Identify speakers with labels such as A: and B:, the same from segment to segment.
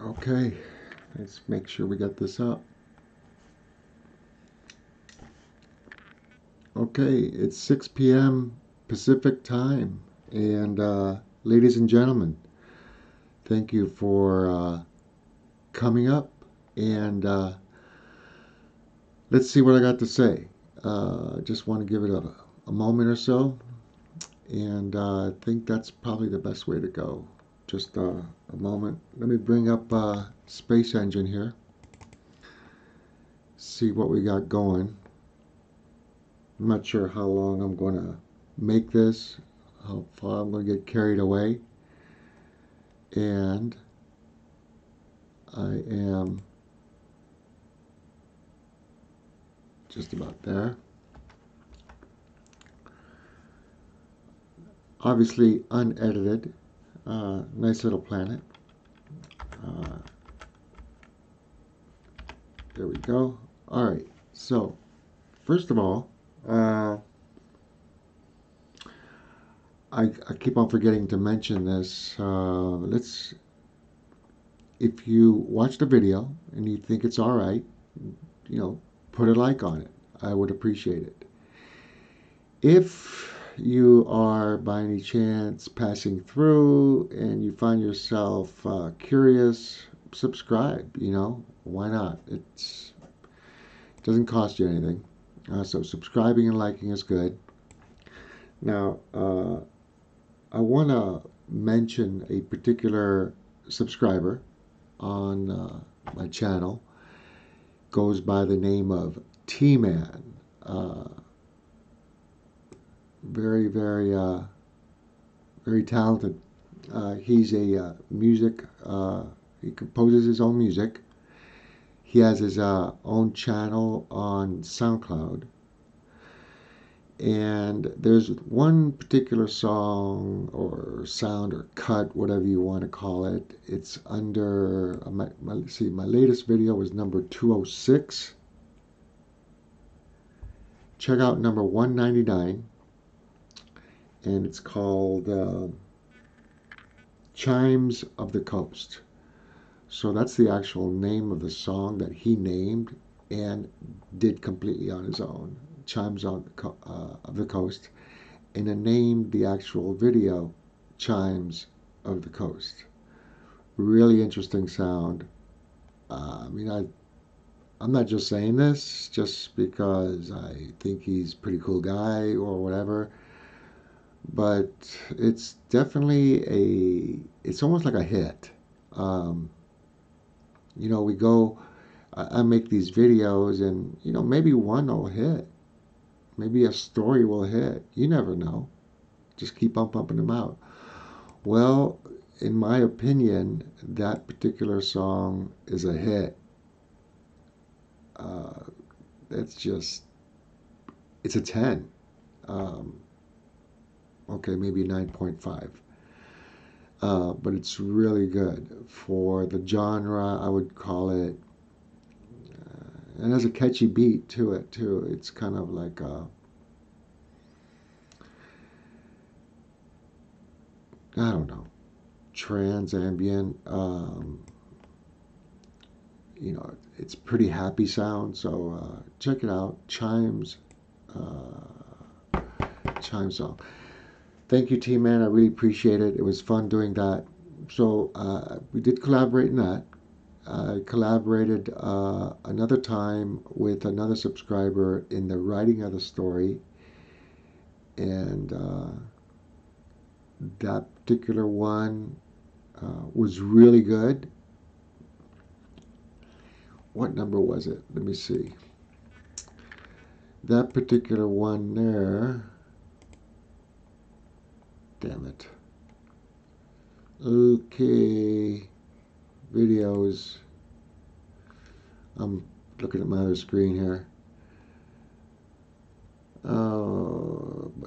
A: Okay, let's make sure we get this up. Okay, it's 6 p.m. Pacific time. And ladies and gentlemen, thank you for coming up. And let's see what I got to say. Just want to give it a moment or so. And I think that's probably the best way to go. Just a moment. Let me bring up Space Engine here. See what we got going. I'm not sure how long I'm going to make this, how far I'm going to get carried away. And I am just about there. Obviously unedited. Nice little planet. There we go. All right. So, first of all, I keep on forgetting to mention this. If you watch the video and you think it's all right, put a like on it. I would appreciate it. If you are by any chance passing through and you find yourself curious, subscribe. Why not? It doesn't cost you anything. So subscribing and liking is good. Now, I want to mention a particular subscriber on my channel. Goes by the name of T-Man. Very, very, very talented. He's a music. He composes his own music. He has his own channel on SoundCloud. And there's one particular song or sound or cut, whatever you want to call it. It's under, let's see, my latest video was number 206. Check out number 199. And it's called Chimes of the Coast. So that's the actual name of the song that he named and did completely on his own. Chimes of the Coast, and then named the actual video Chimes of the Coast. Really interesting sound. I'm not just saying this just because I think he's a pretty cool guy or whatever, but it's definitely it's almost like a hit. I make these videos and, maybe one will hit. Maybe a story will hit. You never know. Just keep on pumping them out. Well, in my opinion, that particular song is a hit. It's a 10. Okay, maybe 9.5. But it's really good. For the genre, I would call it, and there's a catchy beat to it too. It's kind of like I don't know, trans ambient. It's pretty happy sound. So check it out. Chimes song. Thank you, T-Man. I really appreciate it. It was fun doing that. So we did collaborate in that. I collaborated another time with another subscriber in the writing of the story. And that particular one was really good. What number was it? Let me see. That particular one there. Damn it. Okay. Videos. I'm looking at my other screen here.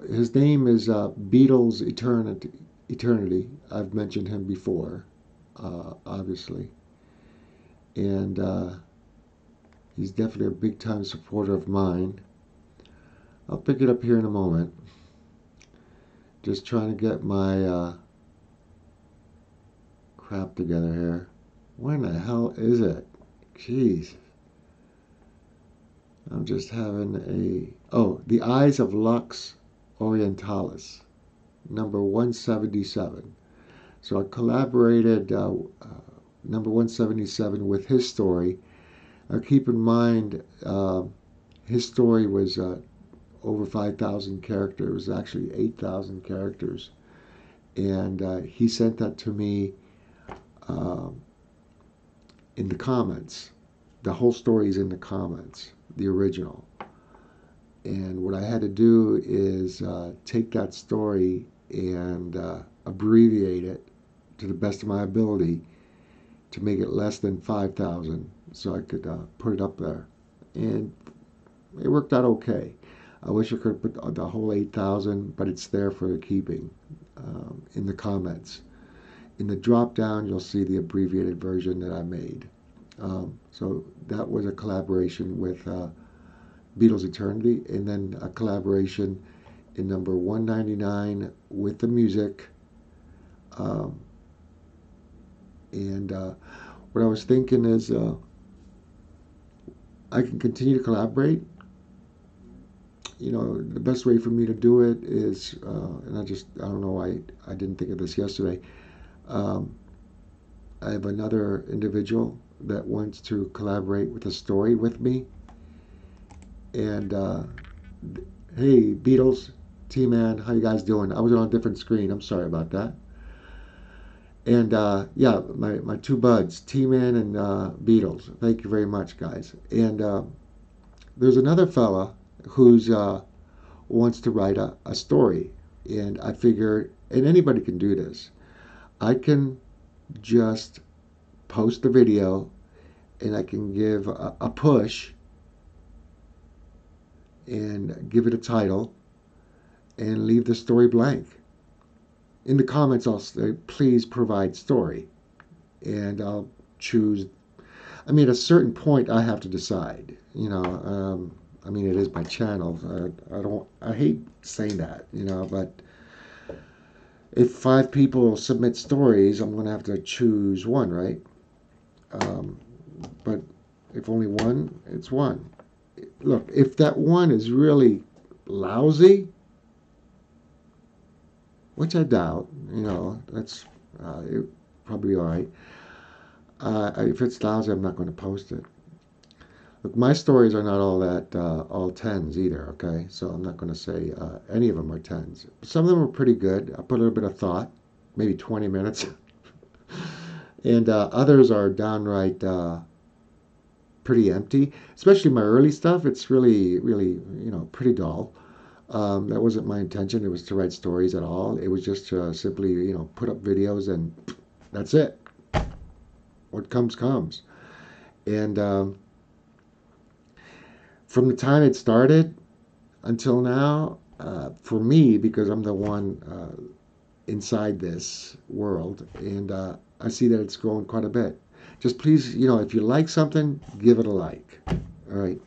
A: His name is Beatles Eternity. I've mentioned him before, obviously. And he's definitely a big time supporter of mine. I'll pick it up here in a moment. Just trying to get my crap together here. When the hell is it? Jeez. I'm just having The Eyes of Lux Orientalis, number 177. So I collaborated number 177 with his story. Keep in mind, his story was over 5,000 characters, actually 8,000 characters. And he sent that to me uh, in the comments. The whole story is in the comments, the original. And what I had to do is take that story and abbreviate it to the best of my ability to make it less than 5,000 so I could put it up there. And it worked out okay. I wish I could put the whole 8,000, but it's there for the keeping in the comments. In the drop down, you'll see the abbreviated version that I made. So that was a collaboration with Beatles Eternity, and then a collaboration in number 199 with the music. Um, and what I was thinking is I can continue to collaborate. You know, the best way for me to do it is, and I don't know why I didn't think of this yesterday. Um, I have another individual that wants to collaborate with a story with me. And hey, Beatles, T-Man, how you guys doing? I was on a different screen. I'm sorry about that. And yeah, my two buds, T-Man and Beatles. Thank you very much, guys. And there's another fella who's wants to write a story. And I figured, and anybody can do this. I can just post the video and I can give a push and give it a title and leave the story blank. In the comments, I'll say, please provide story. And I'll choose. I mean, at a certain point, I have to decide. You know, I mean, it is my channel. I hate saying that, you know, but if 5 people submit stories, I'm going to have to choose one, right? But if only one, it's one. Look, if that one is really lousy, which I doubt, you know, that's it probably all right. If it's lousy, I'm not going to post it. Look, my stories are not all that all tens either. Okay, so I'm not going to say any of them are tens. Some of them are pretty good. I put a little bit of thought, maybe 20 minutes, and others are downright pretty empty. Especially my early stuff. It's really, really, you know, pretty dull. That wasn't my intention. It was to write stories at all. It was just to simply, you know, put up videos and that's it. What comes, comes. And from the time it started until now, for me, because I'm the one inside this world, and I see that it's growing quite a bit. Just please, you know, if you like something, give it a like. All right.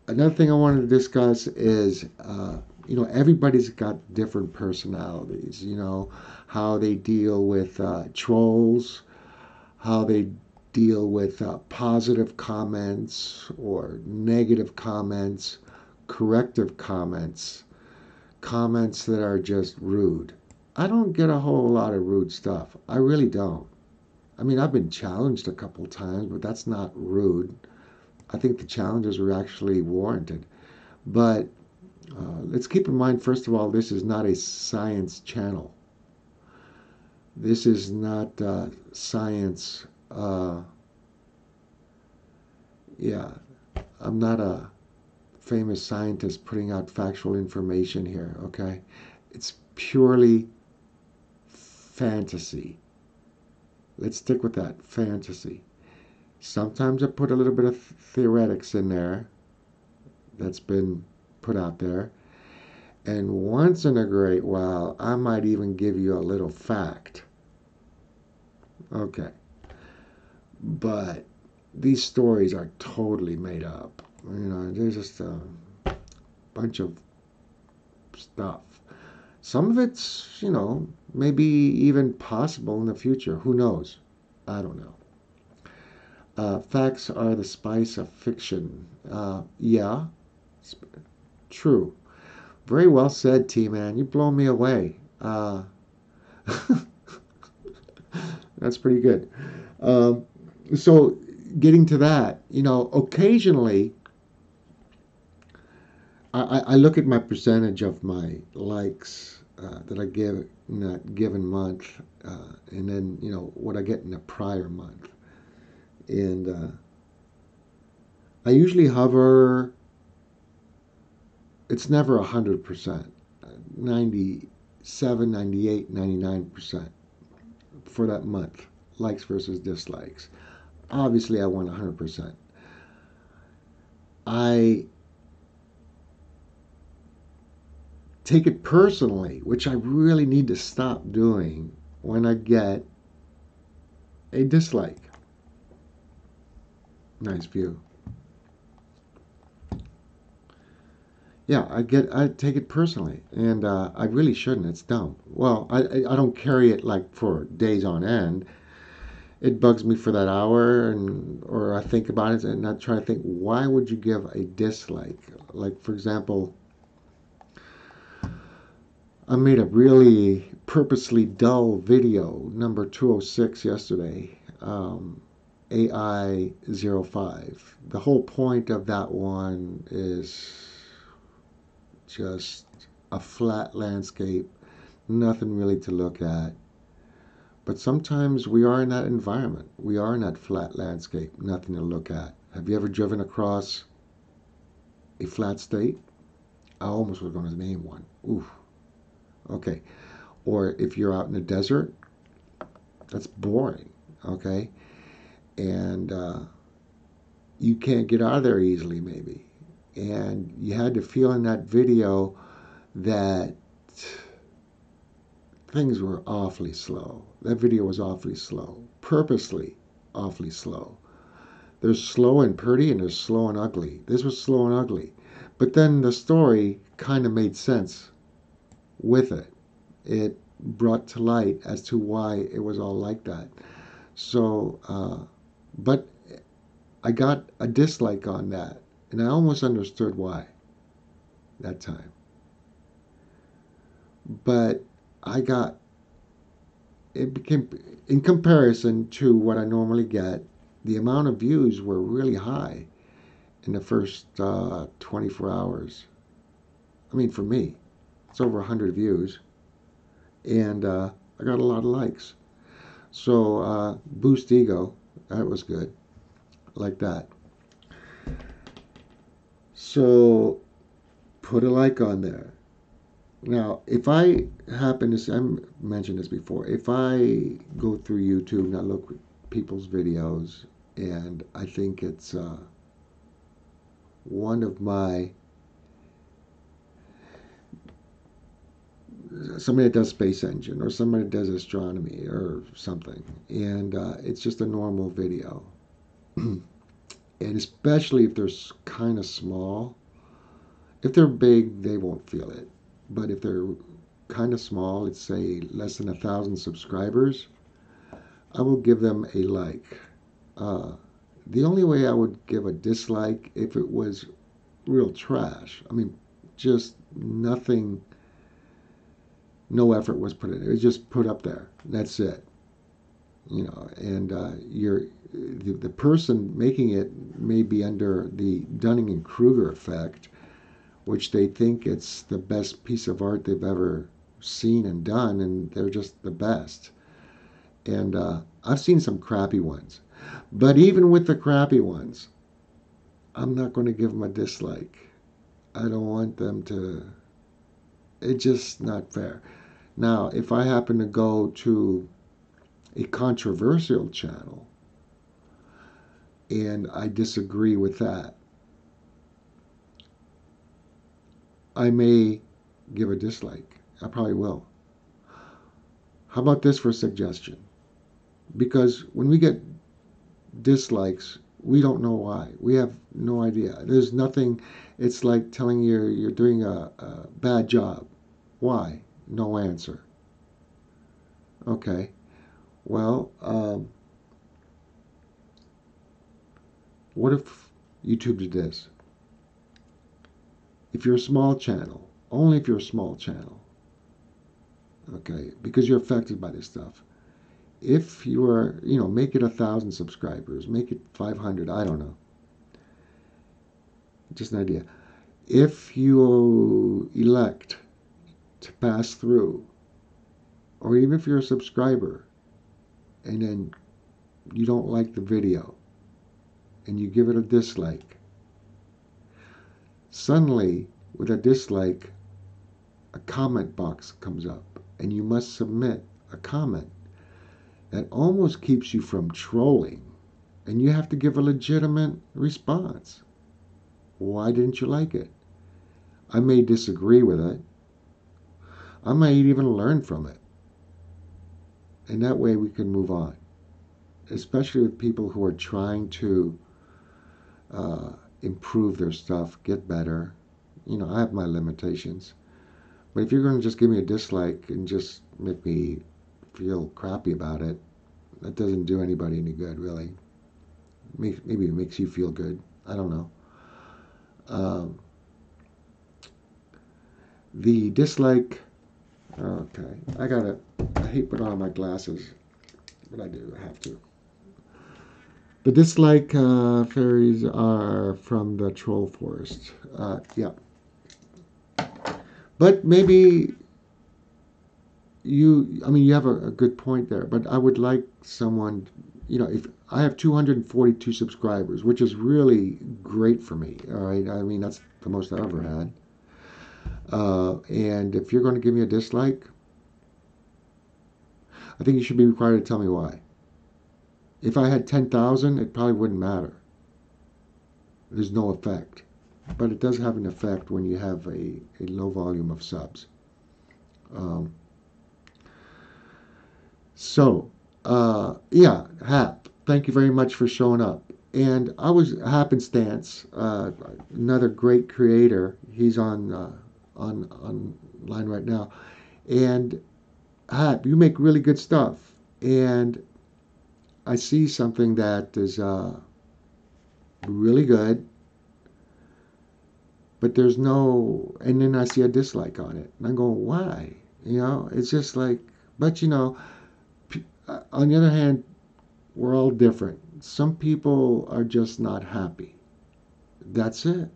A: Another thing I wanted to discuss is, you know, everybody's got different personalities. You know, how they deal with trolls, how they deal with positive comments or negative comments, corrective comments, comments that are just rude. I don't get a whole lot of rude stuff. I really don't. I mean, I've been challenged a couple times, but that's not rude. I think the challenges were actually warranted. But let's keep in mind, first of all, this is not a science channel. This is not science. Yeah, I'm not a famous scientist putting out factual information here, okay? It's purely fantasy. Let's stick with that, fantasy. Sometimes I put a little bit of theoretics in there that's been put out there. And once in a great while, I might even give you a little fact. Okay. But these stories are totally made up. You know, they're just a bunch of stuff. Some of it's, you know, maybe even possible in the future. Who knows? I don't know. Facts are the spice of fiction. Yeah, true. Very well said, T-Man. You blow me away. That's pretty good. Um, so, getting to that, occasionally I look at my percentage of my likes that I give in that given month, and then what I get in a prior month, and I usually hover. It's never 100%, 97, 98, 99% for that month, likes versus dislikes. Obviously, I want 100%. I take it personally, which I really need to stop doing when I get a dislike. Nice view. Yeah, I take it personally, and I really shouldn't. It's dumb. Well, I don't carry it like for days on end. It bugs me for that hour, and or I think about it, and I try to think, why would you give a dislike? Like, for example, I made a really purposely dull video, number 206, yesterday. AI 05. The whole point of that one is just a flat landscape, nothing really to look at. But sometimes we are in that environment. We are in that flat landscape, nothing to look at. Have you ever driven across a flat state? I almost was going to name one. Oof. Okay. Or if you're out in the desert, that's boring. Okay. And you can't get out of there easily, maybe. And you had to feel in that video that things were awfully slow. That video was awfully slow, purposely awfully slow. There's slow and pretty, and there's slow and ugly. This was slow and ugly. But then the story kind of made sense with it. It brought to light as to why it was all like that. So, but I got a dislike on that, and I almost understood why that time. But I got it became in comparison to what I normally get. The amount of views were really high in the first 24 hours. I mean, for me, it's over 100 views, and I got a lot of likes. So boost ego, that was good, like that. So put a like on there. Now, if I happen to, I mentioned this before, if I go through YouTube and I look at people's videos and I think it's one of my, somebody that does space engine or somebody that does astronomy or something, and it's just a normal video, and especially if they're kind of small, if they're big, they won't feel it. But if they're kind of small, let's say less than 1,000 subscribers, I will give them a like. Uh, the only way I would give a dislike if it was real trash. I mean, just nothing, no effort was put in. It was just put up there. That's it. And the person making it may be under the Dunning and Kruger effect, which they think it's the best piece of art they've ever seen and done, and they're just the best. And I've seen some crappy ones. But even with the crappy ones, I'm not going to give them a dislike. I don't want them to. It's just not fair. Now, if I happen to go to a controversial channel and I disagree with that, I may give a dislike. I probably will. How about this for a suggestion? Because when we get dislikes, we don't know why. We have no idea. There's nothing. It's like telling you you're doing a bad job. Why? No answer. Okay. Well, What if YouTube did this? If you're a small channel, only if you're a small channel, okay, because you're affected by this stuff. If you are, make it 1,000 subscribers, make it 500, I don't know. Just an idea. If you elect to pass through, or even if you're a subscriber, and then you don't like the video, and you give it a dislike, suddenly, with a dislike, a comment box comes up, and you must submit a comment that almost keeps you from trolling, and you have to give a legitimate response. Why didn't you like it? I may disagree with it. I might even learn from it. And that way we can move on. Especially with people who are trying to improve their stuff, get better. I have my limitations. But if you're going to just give me a dislike and just make me feel crappy about it, that doesn't do anybody any good, really. Maybe it makes you feel good. I don't know. The dislike, okay, I hate putting on my glasses, but I do have to. The dislike fairies are from the troll forest. Yeah. But maybe you have a good point there, but I would like someone, if I have 242 subscribers, which is really great for me, all right? I mean, that's the most I ever had. And if you're going to give me a dislike, I think you should be required to tell me why. If I had 10,000, it probably wouldn't matter. There's no effect. But it does have an effect when you have a low volume of subs. Yeah, Hap, thank you very much for showing up. And I was Happenstance, another great creator. He's online right now. And Hap, you make really good stuff. And I see something that is really good, but there's no, and then I see a dislike on it. And I'm going, why? It's just like, but on the other hand, we're all different. Some people are just not happy. That's it.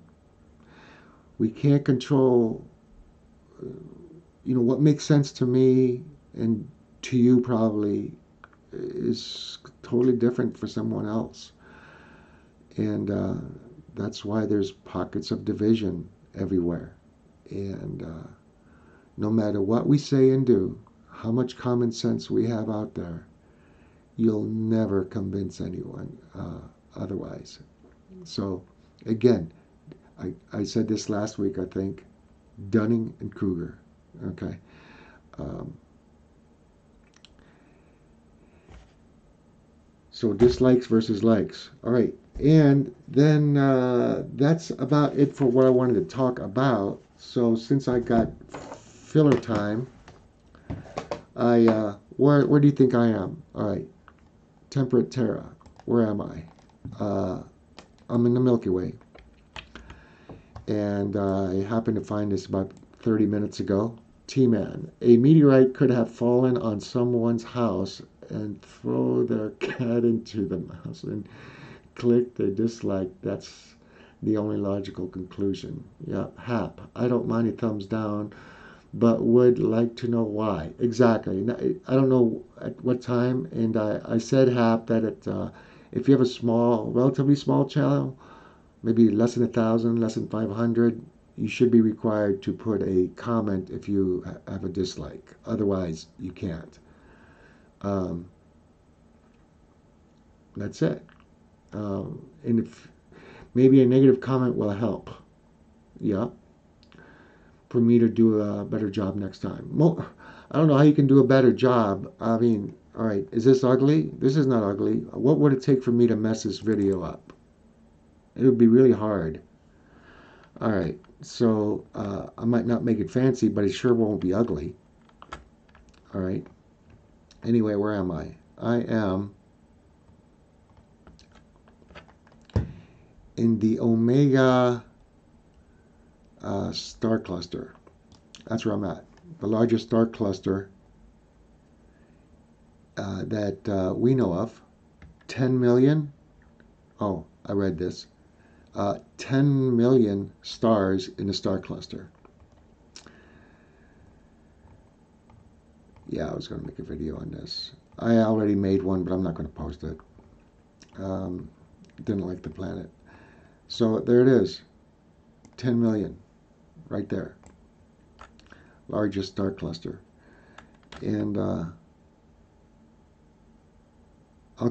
A: We can't control, what makes sense to me and to you probably is totally different for someone else. And that's why there's pockets of division everywhere. And no matter what we say and do, how much common sense we have out there, you'll never convince anyone otherwise. So, again, I said this last week, I think, Dunning and Kruger. Okay. So dislikes versus likes. All right. And then that's about it for what I wanted to talk about. So since I got filler time, where do you think I am? All right. Temperate Terra. Where am I? I'm in the Milky Way. And I happened to find this about 30 minutes ago. T-Man. A meteorite could have fallen on someone's house and throw their cat into the mouse and click the dislike. That's the only logical conclusion. Yeah, Hap. I don't mind a thumbs down, but would like to know why. Exactly. I don't know at what time, and I said, Hap, that if you have a relatively small channel, maybe less than 1,000, less than 500, you should be required to put a comment if you have a dislike. Otherwise, you can't. That's it. And if maybe a negative comment will help. Yeah. For me to do a better job next time. I don't know how you can do a better job. I mean, all right, is this ugly? This is not ugly. What would it take for me to mess this video up? It would be really hard. All right, so I might not make it fancy, but it sure won't be ugly. All right. Anyway, where am I? I am in the Omega star cluster. That's where I'm at. The largest star cluster that we know of. 10 million. Oh, I read this. 10 million stars in the star cluster. Yeah, I was going to make a video on this. I already made one, but I'm not going to post it. Didn't like the planet. So there it is. 10 million. Right there. Largest star cluster. And I'll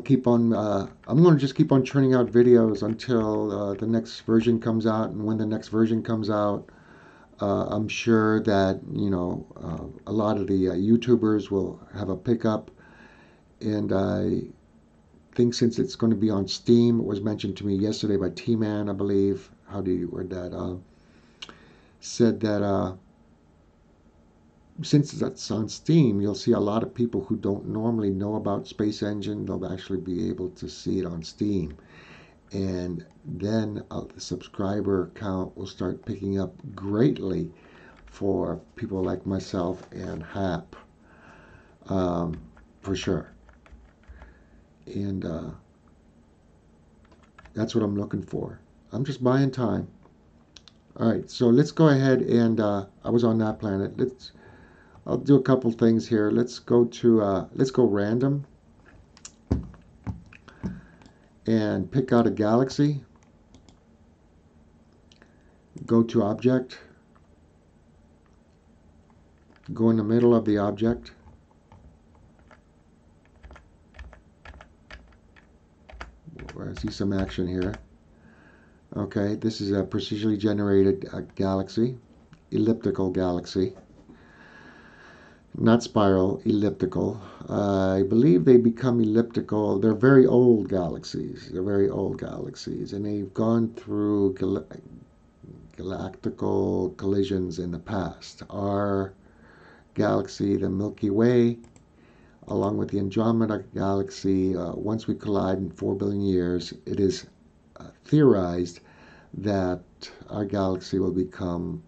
A: keep on, I'm going to just keep on churning out videos until the next version comes out. And when the next version comes out, I'm sure that, a lot of the YouTubers will have a pickup. And I think since it's going to be on Steam, it was mentioned to me yesterday by T-Man, I believe. How do you word that? Said that since that's on Steam, you'll see a lot of people who don't normally know about Space Engine. They'll actually be able to see it on Steam. And then the subscriber count will start picking up greatly for people like myself and Hap, for sure. And that's what I'm looking for. I'm just buying time. All right, so let's go ahead and I was on that planet. I'll do a couple things here. Let's go random and pick out a galaxy. Go to object. Go in the middle of the object. I see some action here. Okay, this is a procedurally generated galaxy, elliptical galaxy. Not spiral, elliptical. I believe they become elliptical. They're very old galaxies. They're very old galaxies. And they've gone through galactical collisions in the past. Our galaxy, the Milky Way, along with the Andromeda galaxy, once we collide in 4 billion years, it is theorized that our galaxy will become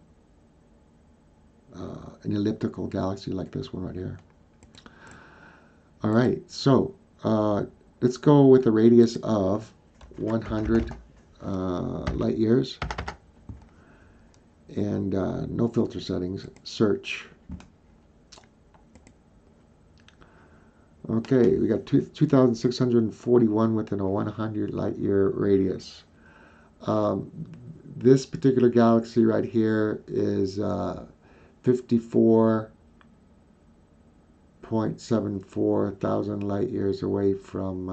A: an elliptical galaxy like this one right here. All right, so let's go with a radius of 100 light years and no filter settings. Search. Okay, we got 2,641 within a 100 light year radius. This particular galaxy right here is 54.74 thousand light years away from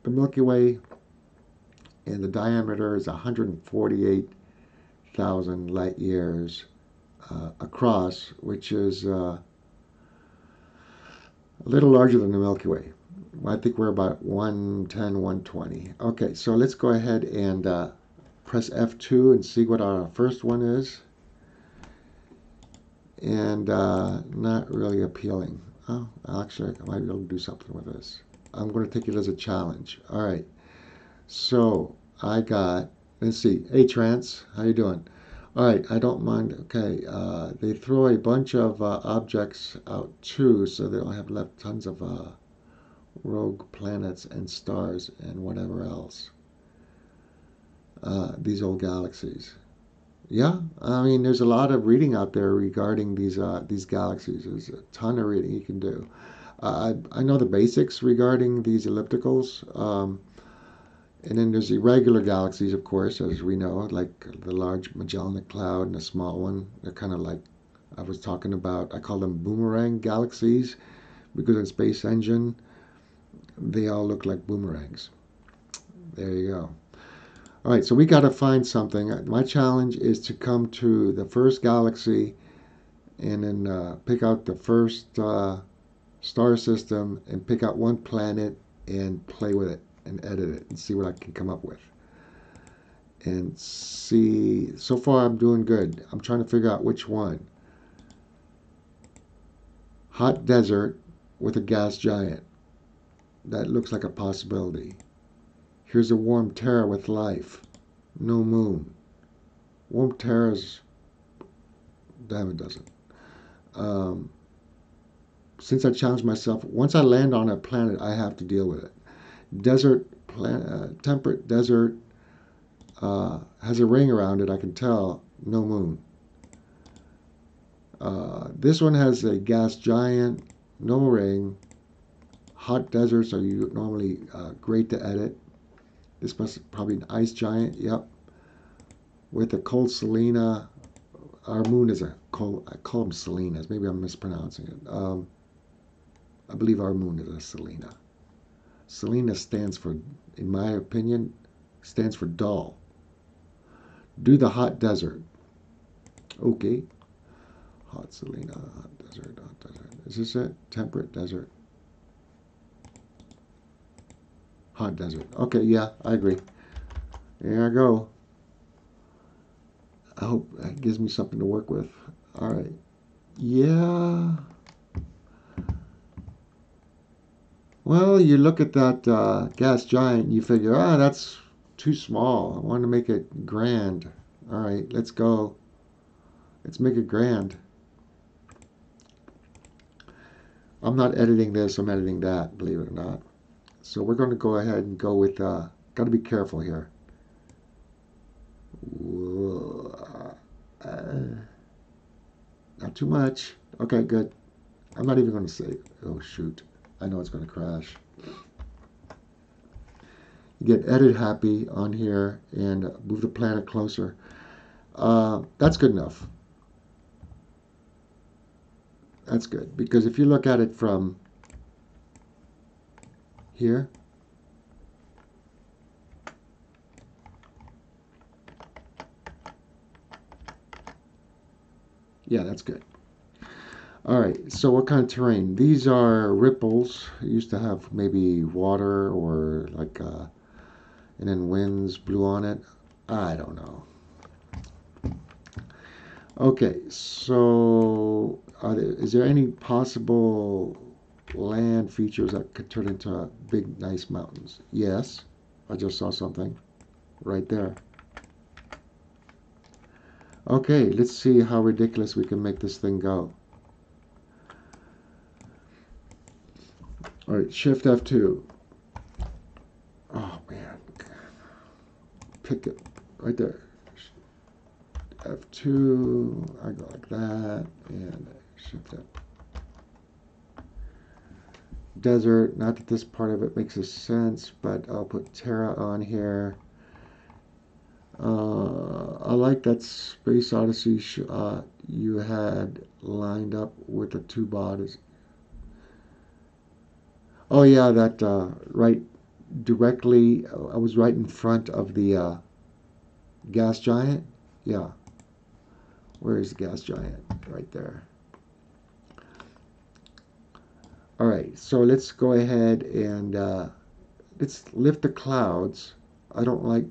A: the Milky Way, and the diameter is 148,000 light years across, which is a little larger than the Milky Way. I think we're about 110, 120. Okay, so let's go ahead and press F2 and see what our first one is. And not really appealing. Oh, actually, I might be able to do something with this. I'm going to take it as a challenge. All right. So I got, let's see, hey Trance, how you doing? All right, I don't mind. Okay, they throw a bunch of objects out too, so they'll have left tons of rogue planets and stars and whatever else. These old galaxies. Yeah, I mean, there's a lot of reading out there regarding these galaxies. There's a ton of reading you can do. I know the basics regarding these ellipticals. And then there's irregular galaxies, of course, as we know, like the Large Magellanic Cloud and the small one. They're kind of like I was talking about. I call them boomerang galaxies because in Space Engine, they all look like boomerangs. There you go. All right, so we got to find something. My challenge is to come to the first galaxy and then pick out the first star system and pick out one planet and play with it and edit it and see what I can come up with. And see, so far I'm doing good. I'm trying to figure out which one. Hot desert with a gas giant. That looks like a possibility. Here's a warm terra with life. No moon. Warm terras, damn it doesn't. Um, since I challenged myself, once I land on a planet, I have to deal with it. Desert, temperate desert, has a ring around it, I can tell. No moon. This one has a gas giant, no ring. Hot deserts are normally great to edit. This must probably an ice giant, yep. With a cold Selena. Our moon is a cold, I call them Selenas. Maybe I'm mispronouncing it. I believe our moon is a Selena. Selena stands for, in my opinion, stands for dull. Do the hot desert. Okay. Hot Selena, hot desert, hot desert. Is this it? Temperate desert. Hot desert. Okay, yeah, I agree. There I go. I hope that gives me something to work with. All right. Yeah. Well, you look at that gas giant and you figure, that's too small. I want to make it grand. All right, let's go. Let's make it grand. I'm not editing this, I'm editing that, believe it or not. So we're going to go ahead and go with, got to be careful here. Not too much. Okay, good. I'm not even going to say, oh shoot. I know it's going to crash. You get edit happy on here and move the planet closer. That's good enough. That's good, because if you look at it from here, yeah, that's good. All right, so what kind of terrain? These are ripples. It used to have maybe water or like, and then winds blew on it. I don't know. Okay, so is there any possible land features that could turn into big, nice mountains? Yes, I just saw something right there. Okay, let's see how ridiculous we can make this thing go. All right, Shift F2. Oh man, pick it right there. F2, I go like that, and Shift F. Desert, not that this part of it makes a sense, but I'll put Terra on here. I like that Space Odyssey shot you had lined up with the two bodies. Oh yeah, that right directly, I was right in front of the gas giant. Yeah, where is the gas giant? Right there. All right, so let's go ahead and let's lift the clouds. I don't like.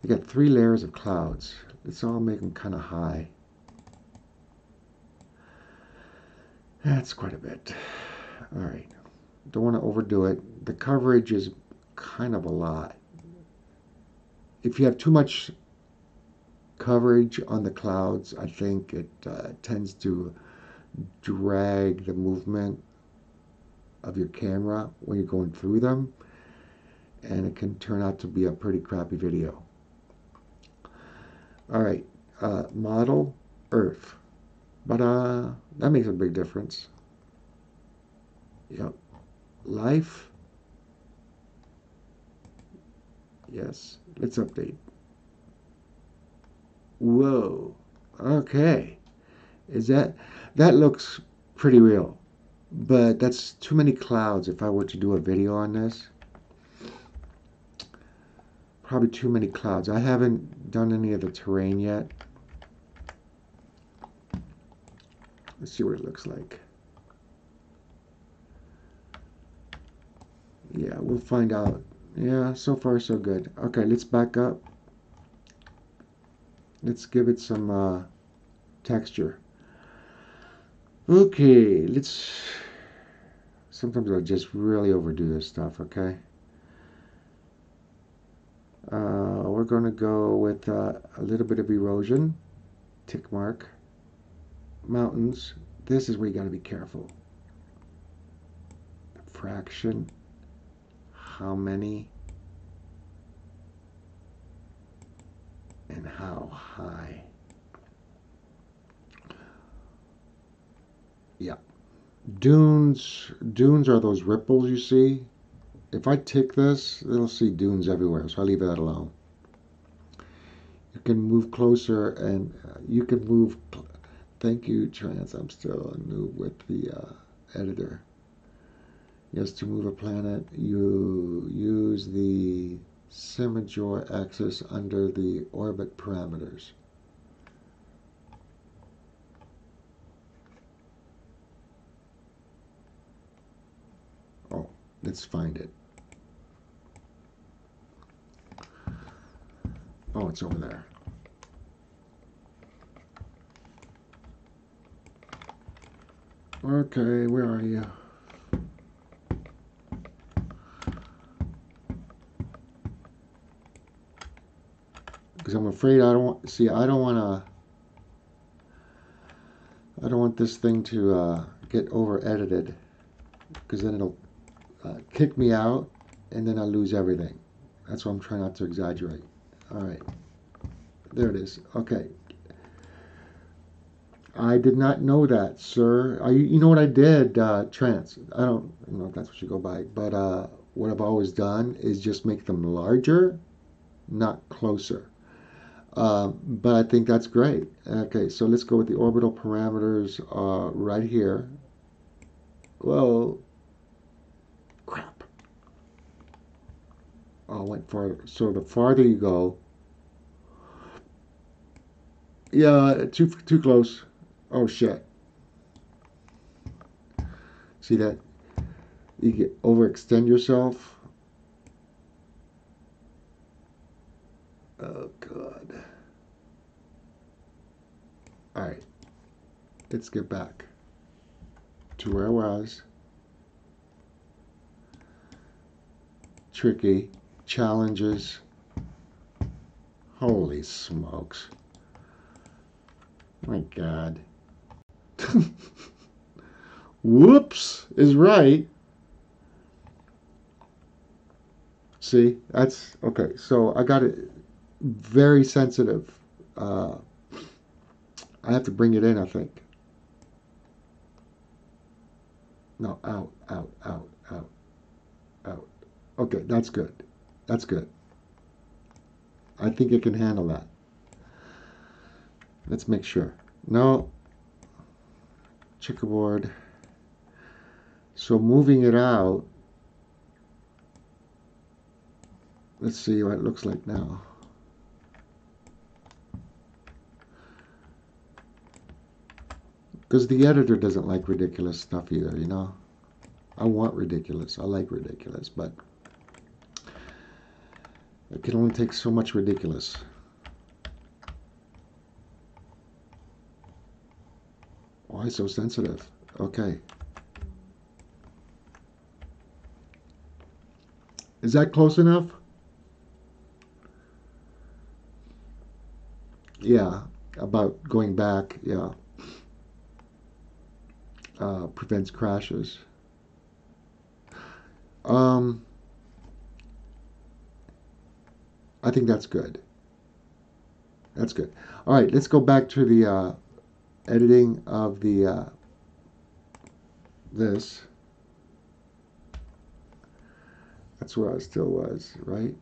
A: You got 3 layers of clouds. Let's all make them kind of high. That's quite a bit. All right, don't want to overdo it. The coverage is kind of a lot. If you have too much coverage on the clouds, I think it tends to drag the movement of your camera when you're going through them, and it can turn out to be a pretty crappy video. All right, model Earth, but that makes a big difference. Yep, life. Yes, let's update. Whoa. Okay. That looks pretty real, but that's too many clouds if I were to do a video on this. Probably too many clouds. I haven't done any of the terrain yet. Let's see what it looks like. Yeah, we'll find out. Yeah, so far so good. Okay, let's back up. Let's give it some texture. Okay, let's Sometimes I just really overdo this stuff, okay? We're going to go with a little bit of erosion, tick mark, mountains. This is where you got to be careful. Fraction, how many, and how high. Yeah. Dunes are those ripples you see. If I tick this, it'll see dunes everywhere, so I leave that alone. You can move closer and you can move. Thank you, Trans. I'm still a noob with the editor. Yes, to move a planet, you use the semi-major axis under the orbit parameters. Oh, let's find it. Oh, it's over there. Okay, where are you? Because I'm afraid I don't want. See, I don't want to. I don't want this thing to get over edited, because then it'll kick me out, and then I'll lose everything. That's why I'm trying not to exaggerate. All right, there it is. Okay. I did not know that, sir. You know what I did, Trance? I don't know if that's what you go by, but what I've always done is just make them larger, not closer. But I think that's great. Okay, so let's go with the orbital parameters right here. Whoa, crap. Oh, I went farther. So the farther you go, yeah, too close. Oh shit. See that? You get overextend yourself. Oh god. All right, let's get back to where I was. Tricky challenges. Holy smokes. My god. Whoops is right. See, that's okay. So I got it very sensitive. I have to bring it in, I think. No, out, out, out, out, out. Okay, that's good. That's good. I think it can handle that. Let's make sure. No. Checkerboard. So moving it out. Let's see what it looks like now. Because the editor doesn't like ridiculous stuff either, you know. I want ridiculous. I like ridiculous, but it can only take so much ridiculous. Why so sensitive? Okay. Is that close enough? Yeah, about going back, yeah. Prevents crashes. Um, I think that's good. That's good. All right, let's go back to the editing of the this. That's where I still was, right?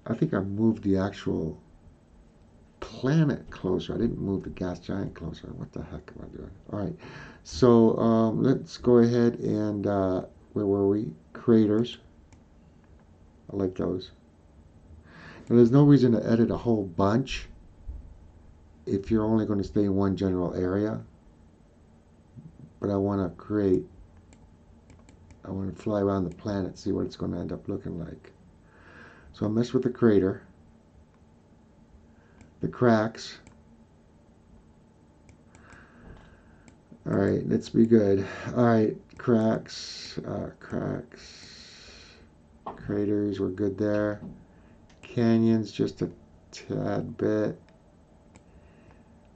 A: I think I moved the actual planet closer. I didn't move the gas giant closer. What the heck am I doing? All right. So let's go ahead and where were we? Craters. I like those. Now, there's no reason to edit a whole bunch if you're only going to stay in one general area. But I want to create. I want to fly around the planet, see what it's going to end up looking like. So I mess with the crater. the cracks. All right, let's be good. All right, cracks, craters, we're good there. Canyons, just a tad bit.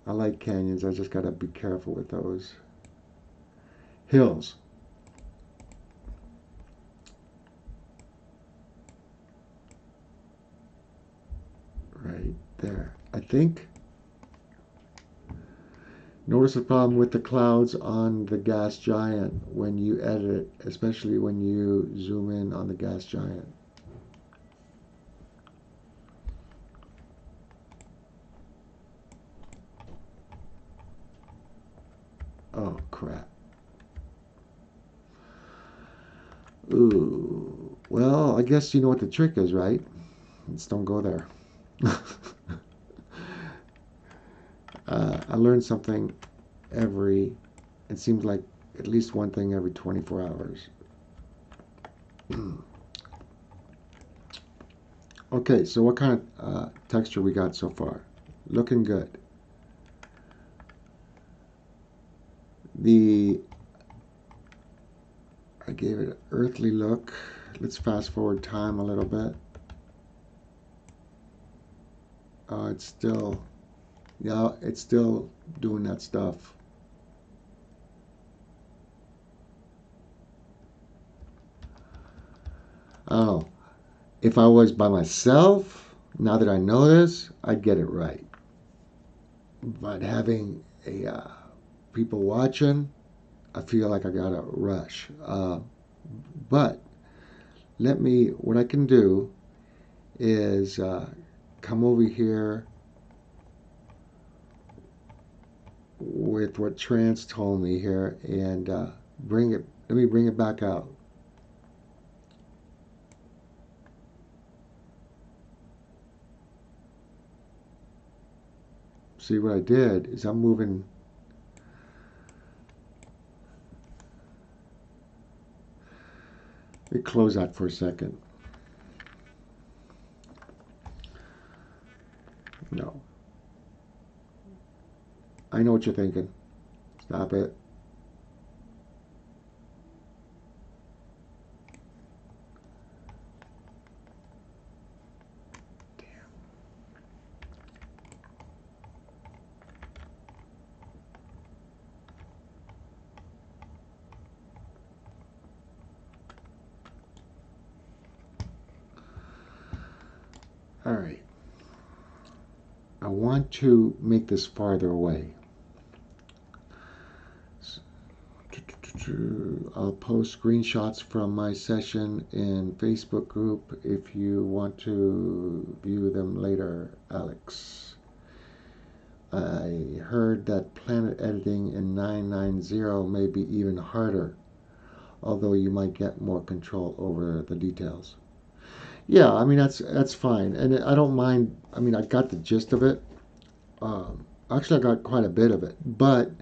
A: I like canyons, I just gotta be careful with those. Hills. Right there. I think. Notice the problem with the clouds on the gas giant when you edit it, especially when you zoom in on the gas giant. Oh, crap. Ooh. Well, I guess you know what the trick is, right? Just don't go there. I learned something it seems like at least one thing every 24 hours. Okay, so what kind of texture we got so far? Looking good. I gave it an earthly look. Let's fast forward time a little bit. It's still, yeah, it's still doing that stuff. I don't know. If I was by myself, now that I know this, I'd get it right. But having people watching, I feel like I gotta rush. But what I can do is come over here with what Trance told me here and let me bring it back out. See, what I did is I'm moving. Let me close that for a second. No. I know what you're thinking. Stop it. All right. I want to make this farther away. I'll post screenshots from my session in Facebook group if you want to view them later, Alex. I heard that planet editing in 990 may be even harder, although you might get more control over the details. Yeah, I mean that's fine, and I don't mind. I mean, I got the gist of it. Actually, I got quite a bit of it, but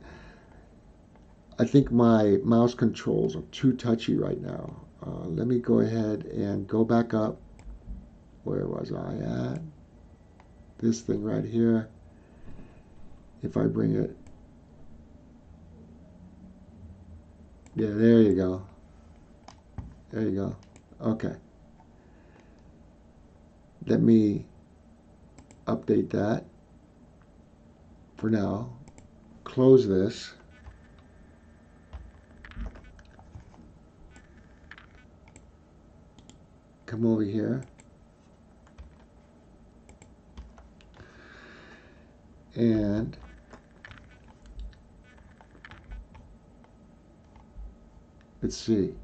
A: I think my mouse controls are too touchy right now. Let me go ahead and go back up. Where was I at? This thing right here. If I bring it, yeah, there you go. There you go. Okay. Let me update that for now. Close this. Come over here. And let's see.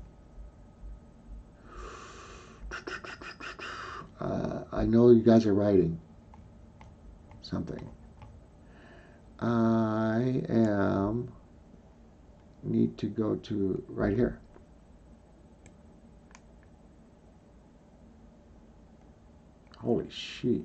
A: I know you guys are writing something. I need to go to right here. Holy shit.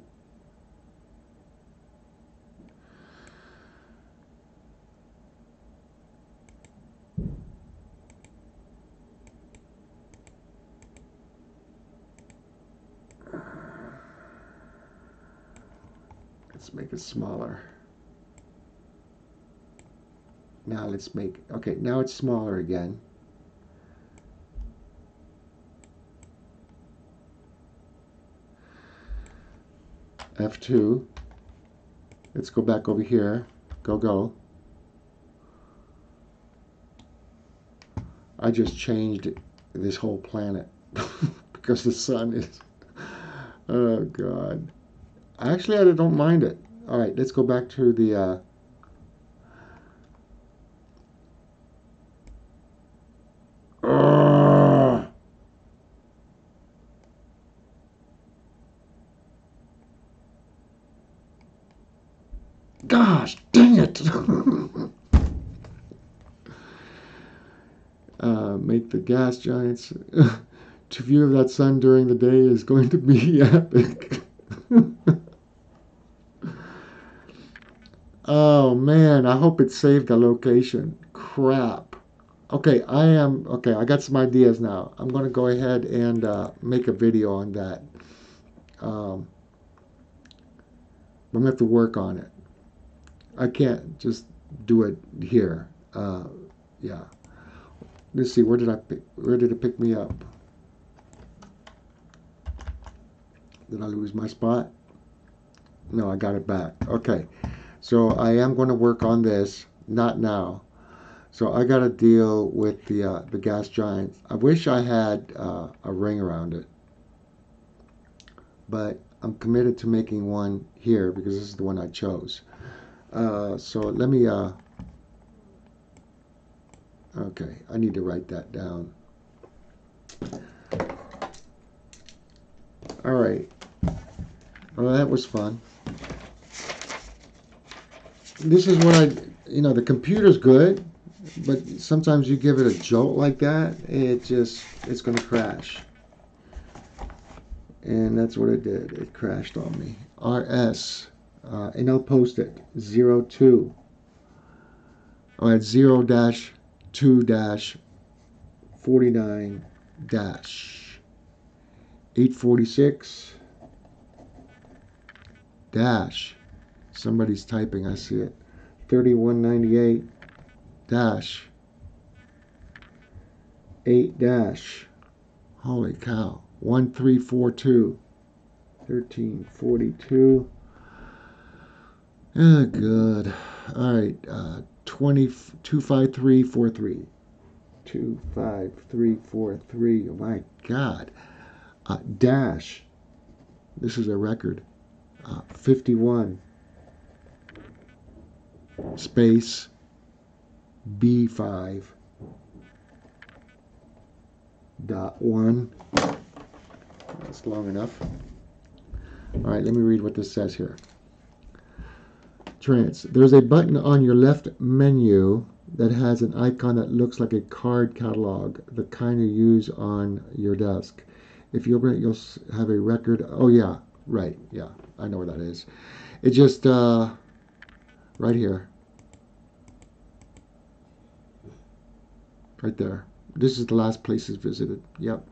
A: Let's make it smaller. Now let's make, okay, now it's smaller again. F2. Let's go back over here. Go. I just changed this whole planet because the sun is, oh God. Actually, I don't mind it. All right, let's go back to the, gosh, dang it. Make the gas giants. To view that sun during the day is going to be epic. Oh man, I hope it saved the location. Crap. Okay, okay, I got some ideas now. I'm going to go ahead and make a video on that. I'm going to have to work on it. I can't just do it here. Yeah. Let's see, where did it pick me up? Did I lose my spot? No, I got it back. Okay. So I am going to work on this, not now. So I got to deal with the gas giants. I wish I had a ring around it, but I'm committed to making one here because this is the one I chose. So let me. Okay, I need to write that down. All right. Well, that was fun. This is what the computer's good, but sometimes you give it a jolt like that, it's going to crash. And that's what it did. It crashed on me. RS, and I'll post it, 02. Oh, at 0-2-49-846 dash. Somebody's typing, I see it. 3198 dash 8 dash. Holy cow. 1342 1342. Oh, good. All right. 25343. 25343. Oh my God. Dash. This is a record. 51. Space B5 dot 1. That's long enough. All right, let me read what this says here. There's a button on your left menu that has an icon that looks like a card catalog, the kind you use on your desk. If you open it, you'll have a record. Oh yeah, right. Yeah, I know where that is. It just right here. Right there. This is the last places visited. Yep.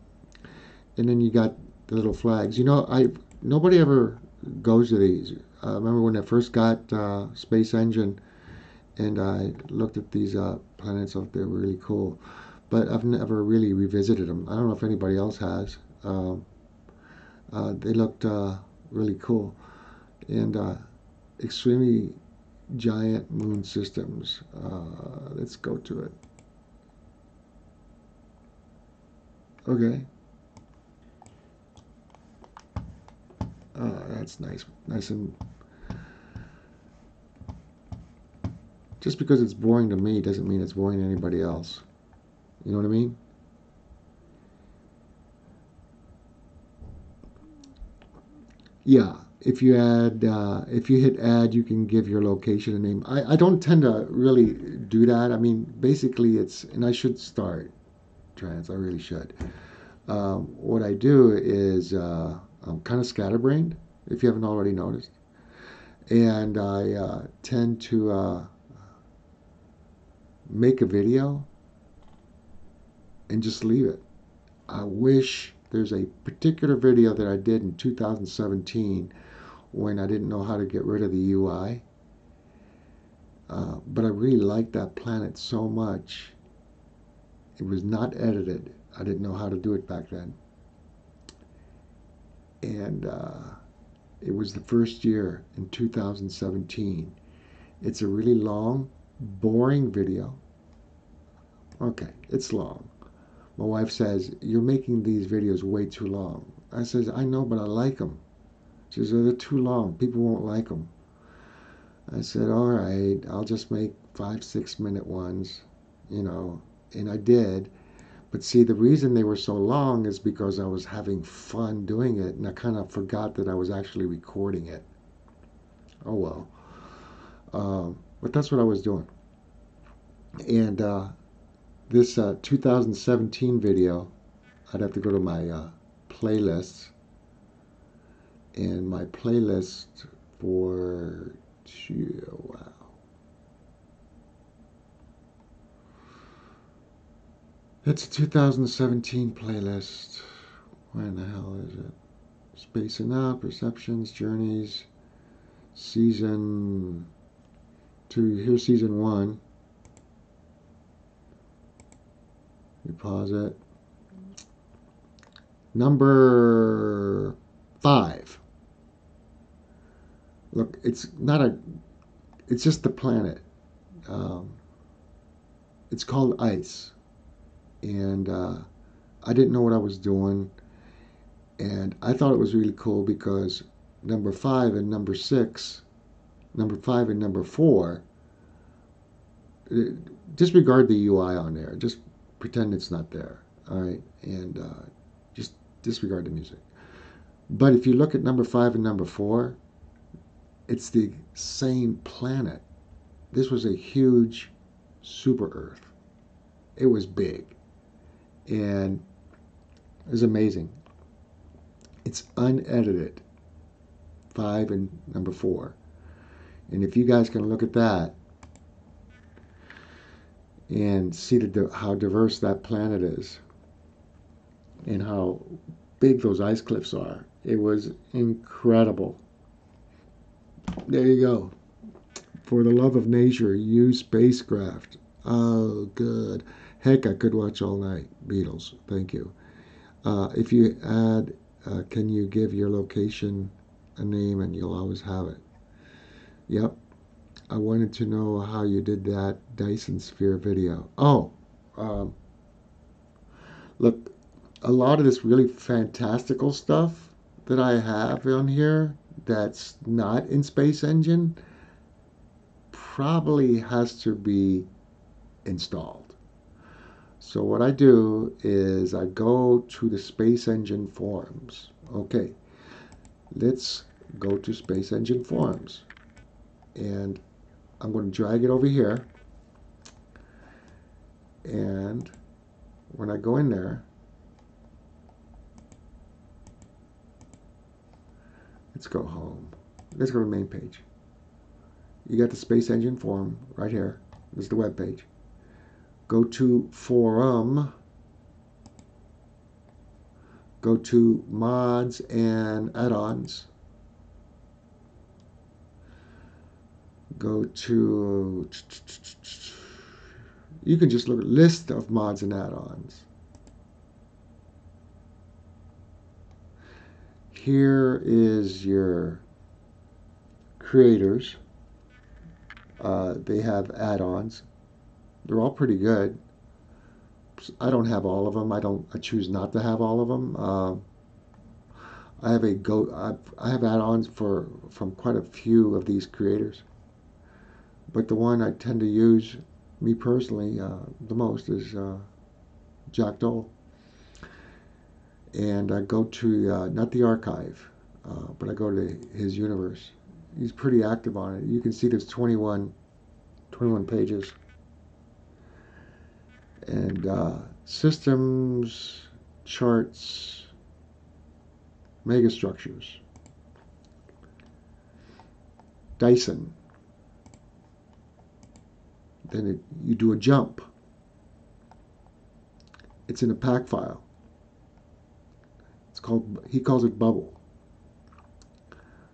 A: And then you got the little flags. Nobody ever goes to these. Remember when I first got Space Engine, and I looked at these planets. They were really cool, but I've never really revisited them. I don't know if anybody else has. They looked really cool, and extremely giant moon systems. Let's go to it. Okay. That's nice. Nice and just because it's boring to me doesn't mean it's boring to anybody else. You know what I mean? Yeah. If you hit add, you can give your location a name. I don't tend to really do that. I mean, basically and I should start trans. I really should. What I do is I'm kind of scatterbrained, if you haven't already noticed, and I tend to make a video and just leave it. I wish there's a particular video that I did in 2017 when I didn't know how to get rid of the UI. But I really liked that planet so much. It was not edited. I didn't know how to do it back then. And it was the first year in 2017. It's a really long, boring video. Okay, it's long. My wife says, "You're making these videos way too long." I says, "I know, but I like them." She says, "They're too long. People won't like them." I said, "All right, I'll just make 5, 6 minute ones, you know." And I did. But see, the reason they were so long is because I was having fun doing it, and I kind of forgot that I was actually recording it. Oh well. But that's what I was doing. And this 2017 video, I'd have to go to my playlists. And my playlist for, wow. It's a 2017 playlist. Where in the hell is it? Spacing Out, Perceptions, Journeys, Season 2. Here's Season 1. You pause it. Number 5. Look, it's not a. It's just the planet. Um, it's called Ice, and I didn't know what I was doing, and I thought it was really cool because number 5 and number 6, number 5 and number 4. Disregard the UI on there. Just pretend it's not there. All right, and just disregard the music. But if you look at number 5 and number 4, it's the same planet. This was a huge super Earth. It was big. And it was amazing. It's unedited, 5 and number 4. And if you guys can look at that and see how diverse that planet is and how big those ice cliffs are, it was incredible. There you go. For the love of nature, use spacecraft. Oh, good. Heck, I could watch all night. Beatles, thank you. If you add, can you give your location a name and you'll always have it. Yep. I wanted to know how you did that Dyson Sphere video. Oh, um, look, a lot of this really fantastical stuff that I have on here that's not in Space Engine probably has to be installed. So what I do is I go to the Space Engine forums. Okay, let's go to Space Engine forums. And I'm going to drag it over here. And when I go in there, let's go home. Let's go to the main page. You got the Space Engine forum right here. This is the web page. Go to forum. Go to mods and add-ons. Go to, you can just look at list of mods and add-ons. Here is your creators. They have add-ons. They're all pretty good. I don't have all of them. I choose not to have all of them. I have add-ons from quite a few of these creators. But the one I tend to use, me personally, the most is Jack Dole. And I go to, not the archive, but I go to his universe. He's pretty active on it. You can see there's 21 pages. And systems, charts, megastructures. Dyson. Then you do a jump. It's in a pack file. It's called, he calls it bubble.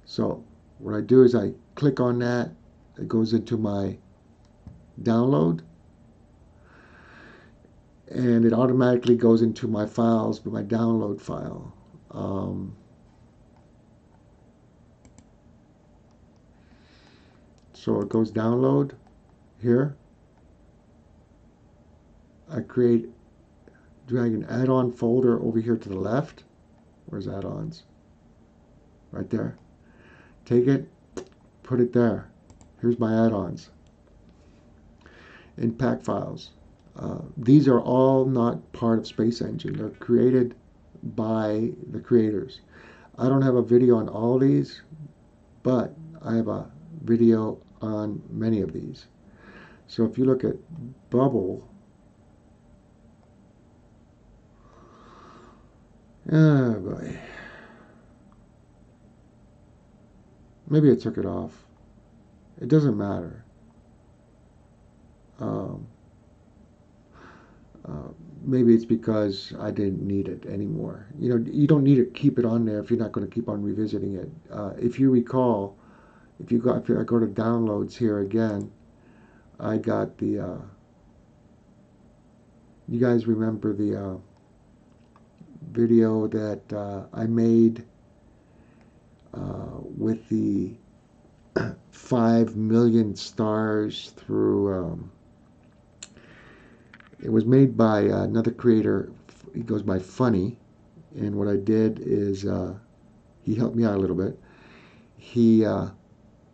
A: So What I do is I click on that. It goes into my download, and it automatically goes into my files, my download file. So it goes download here. I drag an add-on folder over here to the left. Where's add-ons? Right there. Take it, put it there. Here's my add-ons. Impact files. These are all not part of Space Engine. They're created by the creators. I don't have a video on all these, but I have a video on many of these. So if you look at Bubble, oh boy. Maybe I took it off. It doesn't matter. Um, Maybe it's because I didn't need it anymore. You know, you don't need to keep it on there if you're not going to keep on revisiting it. If you recall, if I go to downloads here again, I got the. You guys remember the video that I made with the 5 million stars through. It was made by another creator. He goes by Funny, and what I did is he helped me out a little bit. He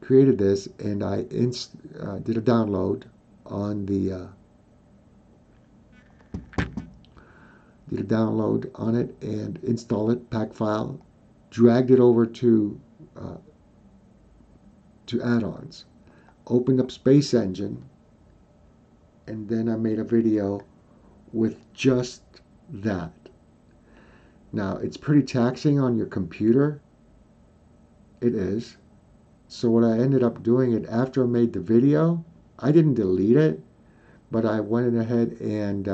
A: created this, and I did a download on the did a download on it and install it, pack file, dragged it over to add-ons, opened up Space Engine, and then I made a video with just that. Now, it's pretty taxing on your computer. It is. So what I ended up doing it after I made the video, I didn't delete it, but I went ahead and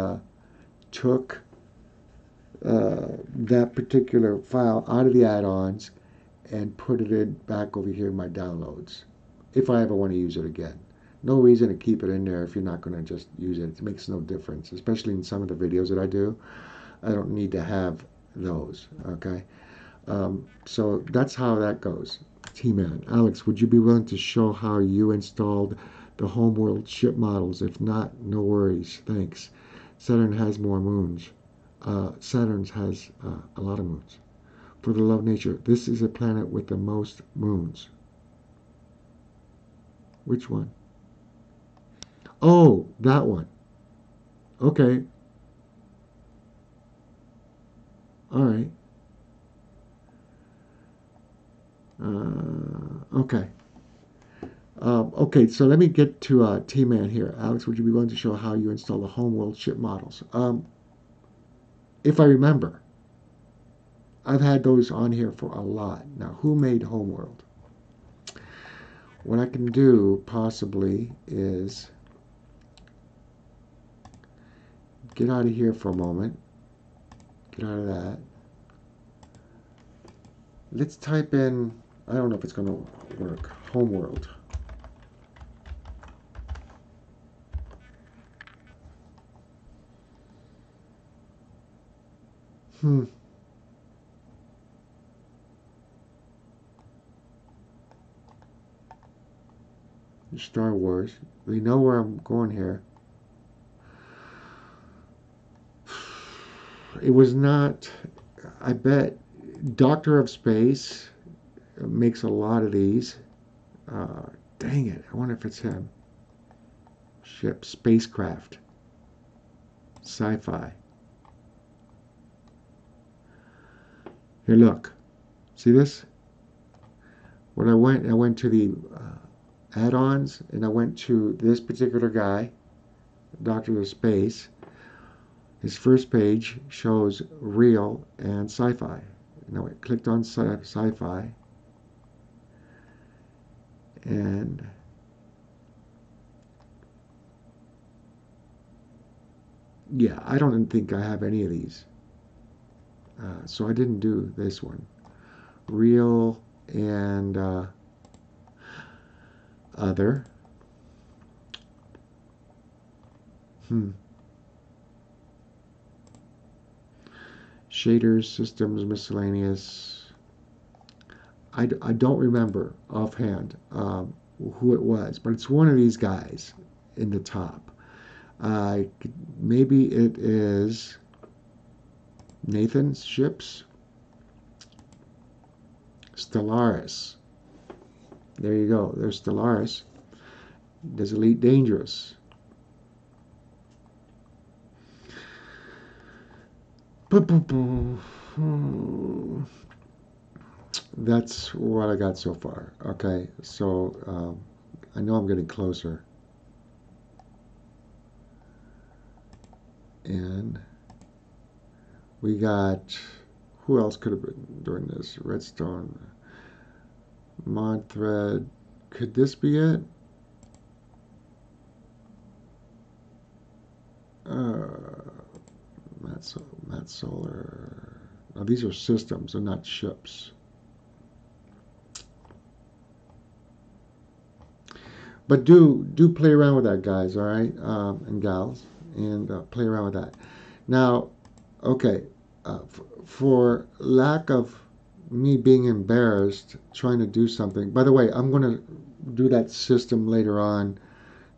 A: took that particular file out of the add-ons and put it in back over here in my downloads, if I ever want to use it again. No reason to keep it in there if you're not going to just use it. It makes no difference, especially in some of the videos that I do. I don't need to have those, okay? So that's how that goes. T-Man, Alex, would you be willing to show how you installed the Homeworld ship models? If not, no worries. Thanks. Saturn has more moons. Saturn has a lot of moons. For the love of nature, this is a planet with the most moons. Which one? Oh, that one. Okay. All right. Okay. Okay, so let me get to T-Man here. Alex, would you be willing to show how you install the Homeworld ship models? If I remember, I've had those on here for a lot. Now, who made Homeworld? What I can do, possibly, is get out of here for a moment. Get out of that. Let's type in, I don't know if it's going to work, Homeworld. Star Wars. They know where I'm going here. It was not, I bet Doctor of Space makes a lot of these. Dang it, I wonder if it's him. Ship, spacecraft, sci-fi. Here, look. See this? When I went to the add-ons, and I went to this particular guy, Doctor of Space. His first page shows real and sci-fi. Now I clicked on sci-fi, and yeah, I don't think I have any of these. So I didn't do this one. Real and Other. Hmm. Shaders, systems, miscellaneous. I don't remember offhand who it was, but it's one of these guys in the top. Uh, Maybe it is Nathan's ships. Stellaris. There you go. There's Stellaris. There's Elite Dangerous. That's what I got so far. Okay, so I know I'm getting closer. And we got, who else could have been doing this? Redstone, Mod Thread. Could this be it? Matt Solar. Now these are systems, they're not ships. But do play around with that, guys. All right, and gals, and play around with that. Now, okay, for lack of me being embarrassed trying to do something. By the way, I'm going to do that system later on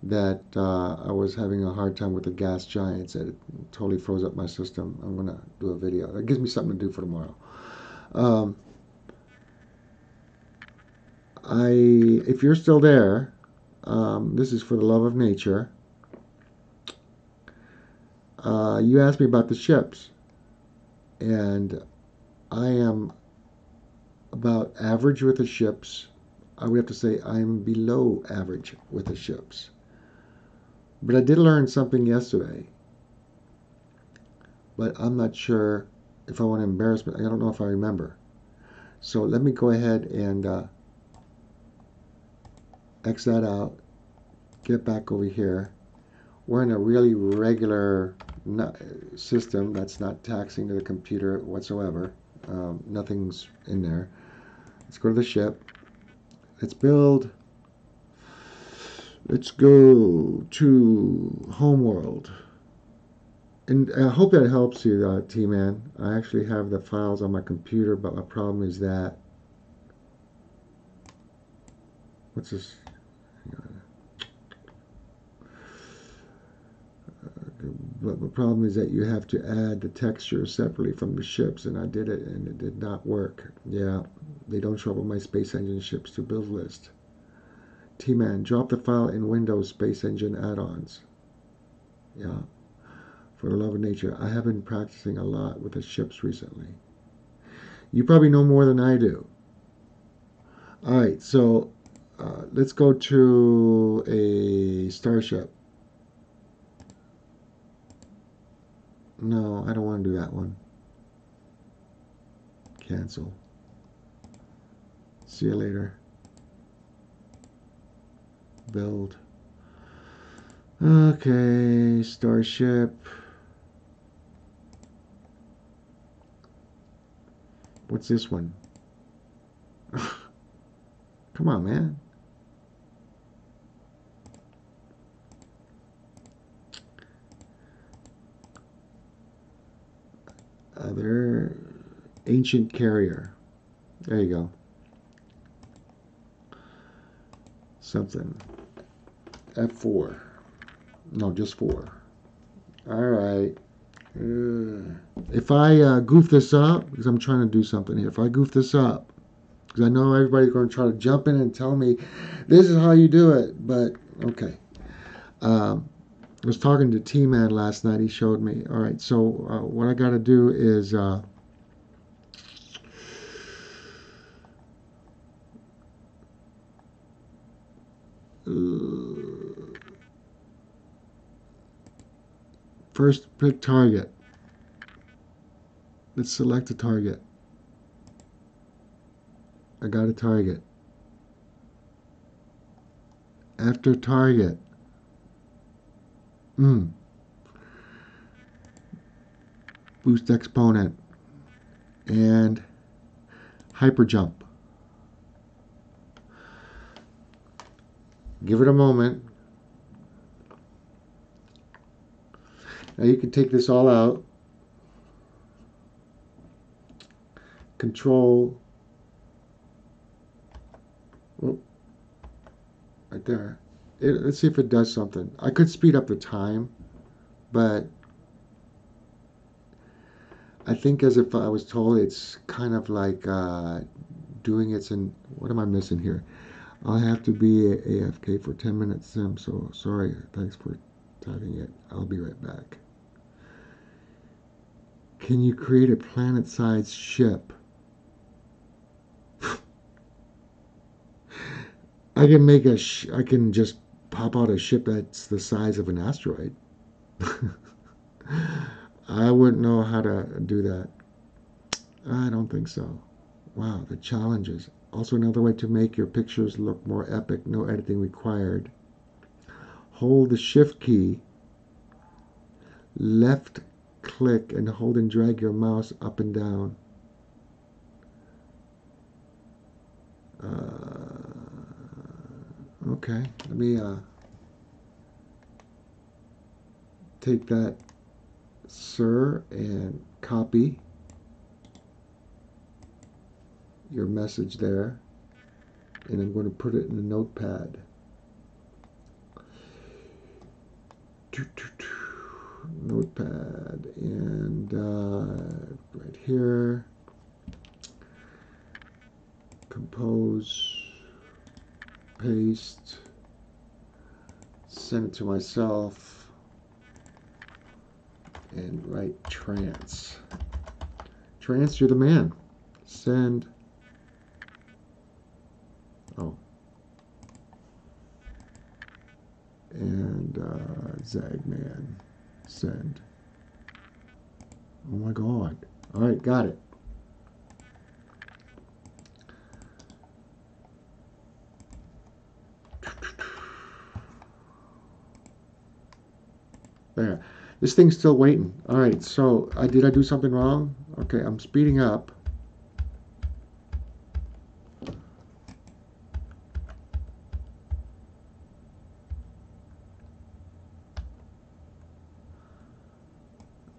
A: that I was having a hard time with the gas giants. It totally froze up my system. I'm going to do a video. That gives me something to do for tomorrow. Um, if you're still there, this is for the love of nature. You asked me about the ships, and I am about average with the ships. I would have to say I'm below average with the ships. But I did learn something yesterday. But I'm not sure if I want to embarrass me. I don't know if I remember. So let me go ahead and X that out. Get back over here. We're in a really regular system that's not taxing to the computer whatsoever. Nothing's in there. Let's go to the ship. Let's build. Let's go to Homeworld. And I hope that helps you, T-Man. I actually have the files on my computer, but my problem is that... What's this? But the problem is that you have to add the texture separately from the ships, and I did it, and it did not work. Yeah, they don't show up on my Space Engine ships to build list. T-Man, drop the file in Windows Space Engine add-ons. Yeah, for the love of nature. I have been practicing a lot with the ships recently. You probably know more than I do. All right, so let's go to a starship. No, I don't want to do that one. Cancel. See you later. Build. Okay, starship. What's this one? Come on, man. Other ancient carrier. There you go. Something. F4. No, just 4. All right. If I goof this up, because I'm trying to do something here. If I goof this up, because I know everybody's going to try to jump in and tell me this is how you do it, but okay. I was talking to T-Man last night. He showed me. All right, so what I got to do is first pick target. Let's select a target. I got a target. After target. Boost exponent. And hyper jump. Give it a moment. Now you can take this all out. Control. Oh, right there. Let's see if it does something. I could speed up the time, but I think as if I was told, it's kind of like doing it in, what am I missing here? I'll have to be AFK for 10 minutes, Sim, so sorry. Thanks for typing it. I'll be right back. Can you create a planet-sized ship? I can make I can just pop out a ship that's the size of an asteroid. I wouldn't know how to do that. I don't think so. Wow, the challenges. Also, another way to make your pictures look more epic, no editing required. Hold the shift key, left click, and hold and drag your mouse up and down. Okay, let me take that, sir, and copy your message there, and I'm going to put it in a notepad. Notepad, and right here, compose, paste, send it to myself, and write trance. Trance, you're the man. Send. Oh. And Zagman. Send. Oh my God. All right, got it. There. This thing's still waiting. All right, so did I do something wrong? Okay, I'm speeding up.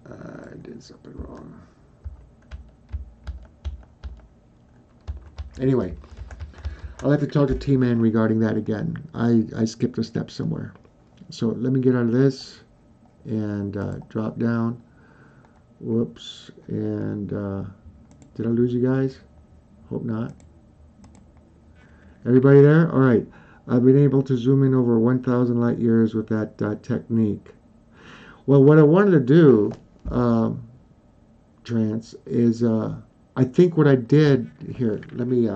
A: I did something wrong. Anyway, I'll have to talk to T-Man regarding that again. I skipped a step somewhere. So let me get out of this and drop down. Whoops. And did I lose you guys? Hope not. Everybody there? All right. I've been able to zoom in over 1,000 light years with that technique. Well, what I wanted to do, Trance, is I think what I did here, let me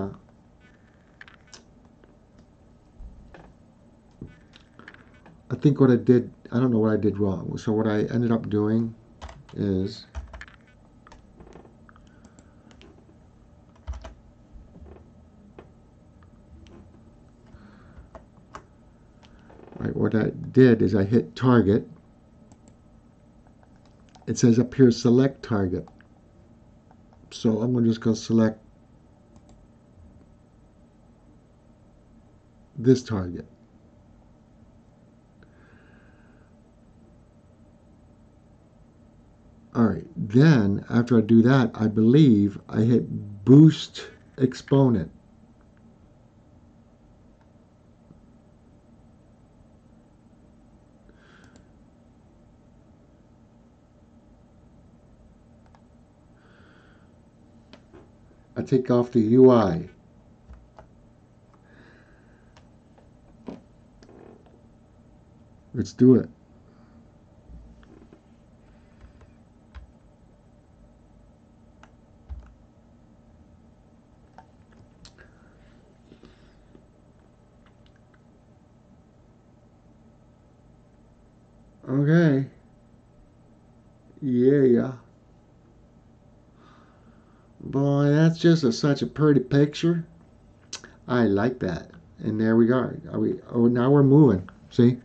A: I think what I did, I don't know what I did wrong. So what I ended up doing is what I did is I hit target. It says up here select target. So I'm going to just go select this target. All right, then after I do that, I believe I hit boost exponent. I take off the UI. Let's do it. Okay. Yeah. Boy, that's just such a pretty picture. I like that. And there we are. Oh, now we're moving. See?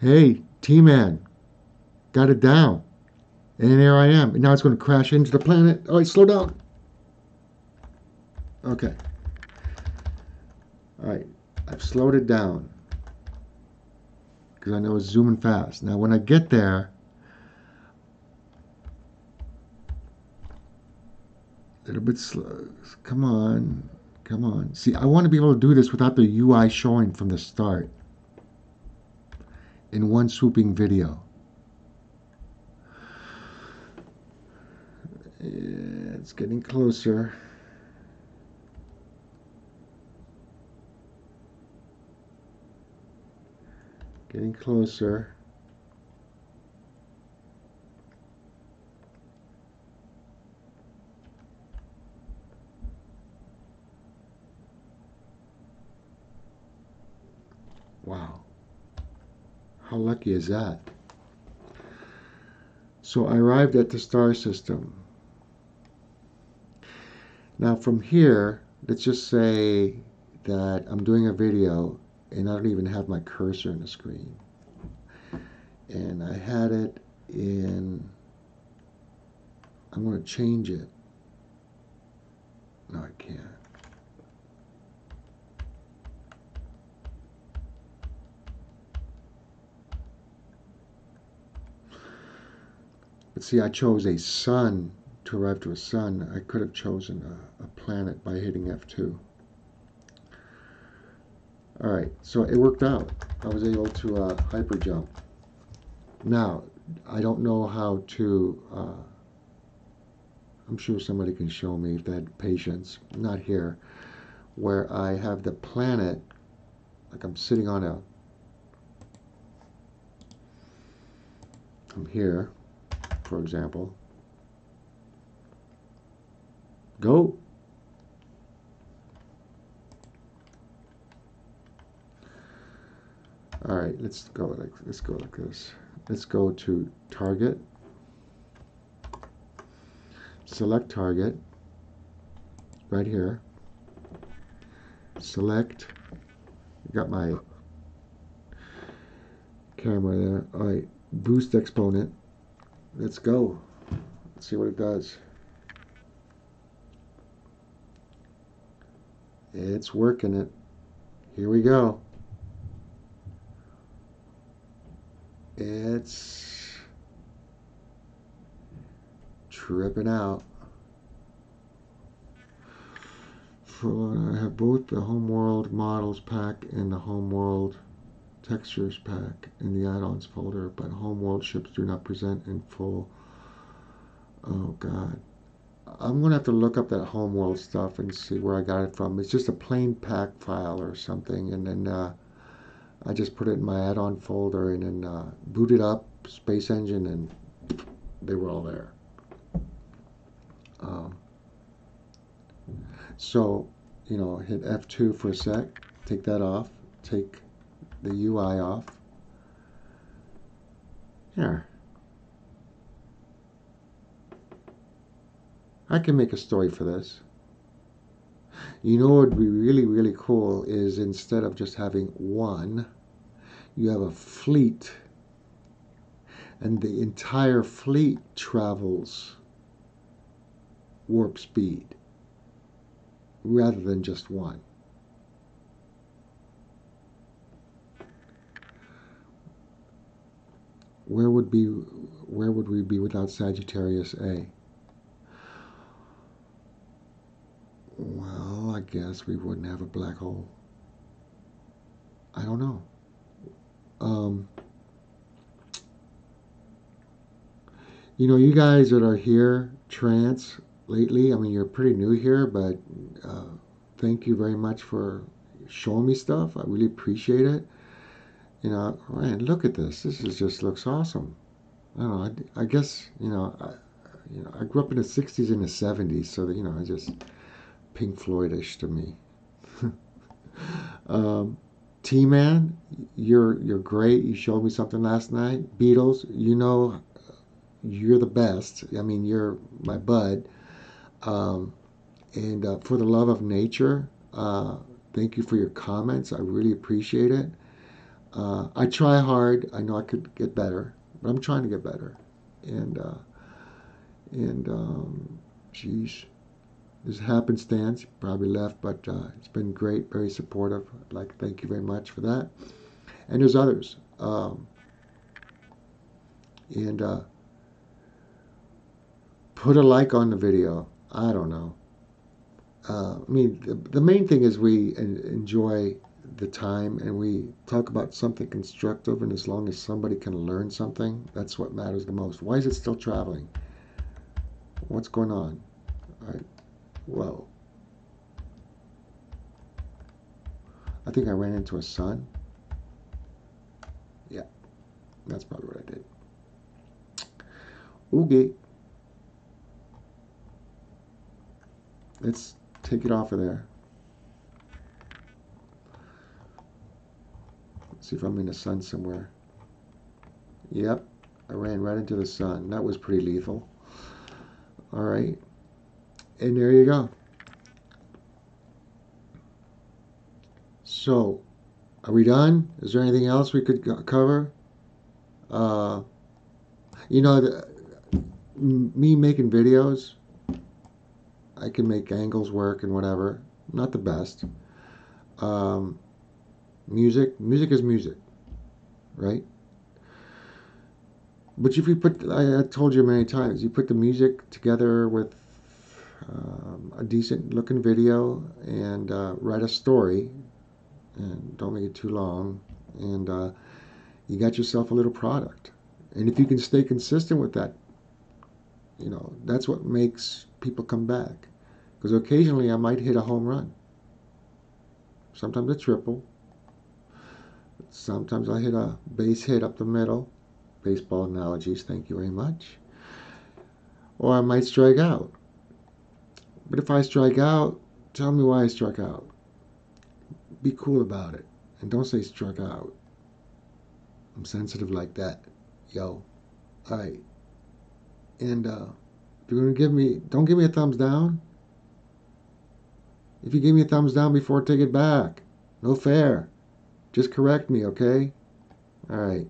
A: Hey, T-Man, got it down. And there I am. And now it's going to crash into the planet. All right, slow down. Okay. All right. I've slowed it down because I know it's zooming fast. Now, when I get there, a little bit slow. Come on. Come on. See, I want to be able to do this without the UI showing from the start in one swooping video. It's getting closer. Getting closer. Wow. How lucky is that? So I arrived at the star system. Now from here, let's just say that I'm doing a video and I don't even have my cursor on the screen. And I had it in, I'm going to change it. No, I can't. But see, I chose a sun to arrive to a sun. I could have chosen a planet by hitting F2. All right, so it worked out. I was able to hyper jump. Now, I don't know how to, I'm sure somebody can show me if they had patience, not here, where I have the planet, like I'm sitting on a, I'm here, for example. Go. All right, let's go like this. Let's go to target. Select target. Right here. Select. Got my camera there. All right, boost exponent. Let's go. Let's see what it does. It's working it. Here we go. It's tripping out. I have both the Homeworld Models pack and the Homeworld Textures pack in the add-ons folder, but Homeworld ships do not present in full. Oh God. I'm gonna have to look up that Homeworld stuff and see where I got it from. It's just a plain pack file or something, and then I just put it in my add-on folder and then booted up Space Engine, and they were all there. So, you know, hit F2 for a sec, take that off, take the UI off. Here. I can make a story for this. You know what would be really, really cool is instead of just having one, you have a fleet, and the entire fleet travels warp speed rather than just one. Where would we be without Sagittarius A? Well, I guess we wouldn't have a black hole. I don't know. You know, you guys that are here, trans, lately, I mean, you're pretty new here, but thank you very much for showing me stuff. I really appreciate it. You know, man, look at this. This is just looks awesome. I don't know. I guess I grew up in the '60s and the '70s, so that I just Pink Floydish to me. T-Man, you're great. You showed me something last night. Beatles, you're the best. I mean, you're my bud. And for the love of nature, thank you for your comments. I really appreciate it. I try hard. I know I could get better, but I'm trying to get better. And geez, This happenstance, probably left, but it's been great, very supportive. I'd like to thank you very much for that. And there's others. And put a like on the video. I don't know. I mean, the main thing is we enjoy the time and we talk about something constructive. And as long as somebody can learn something, that's what matters the most. Why is it still traveling? What's going on? All right. Well, I think I ran into a sun. Yeah, that's probably what I did. Okay. Let's take it off of there. Let's see if I'm in the sun somewhere. Yep, I ran right into the sun. That was pretty lethal. All right. And there you go. So, are we done? Is there anything else we could cover? Uh, you know, me making videos, I can make angles work and whatever. Not the best. Um, music is music, right? But if you put, I told you many times, you put the music together with a decent looking video and write a story, and don't make it too long, and you got yourself a little product. And if you can stay consistent with that, you know, that's what makes people come back. Because occasionally I might hit a home run. Sometimes a triple. Sometimes I hit a base hit up the middle. Baseball analogies, thank you very much. Or I might strike out. But if I strike out, tell me why I struck out. Be cool about it. And don't say struck out. I'm sensitive like that. Yo. Alright. And if you're going to give me, don't give me a thumbs down. If you give me a thumbs down before, take it back. No fair. Just correct me, okay? Alright.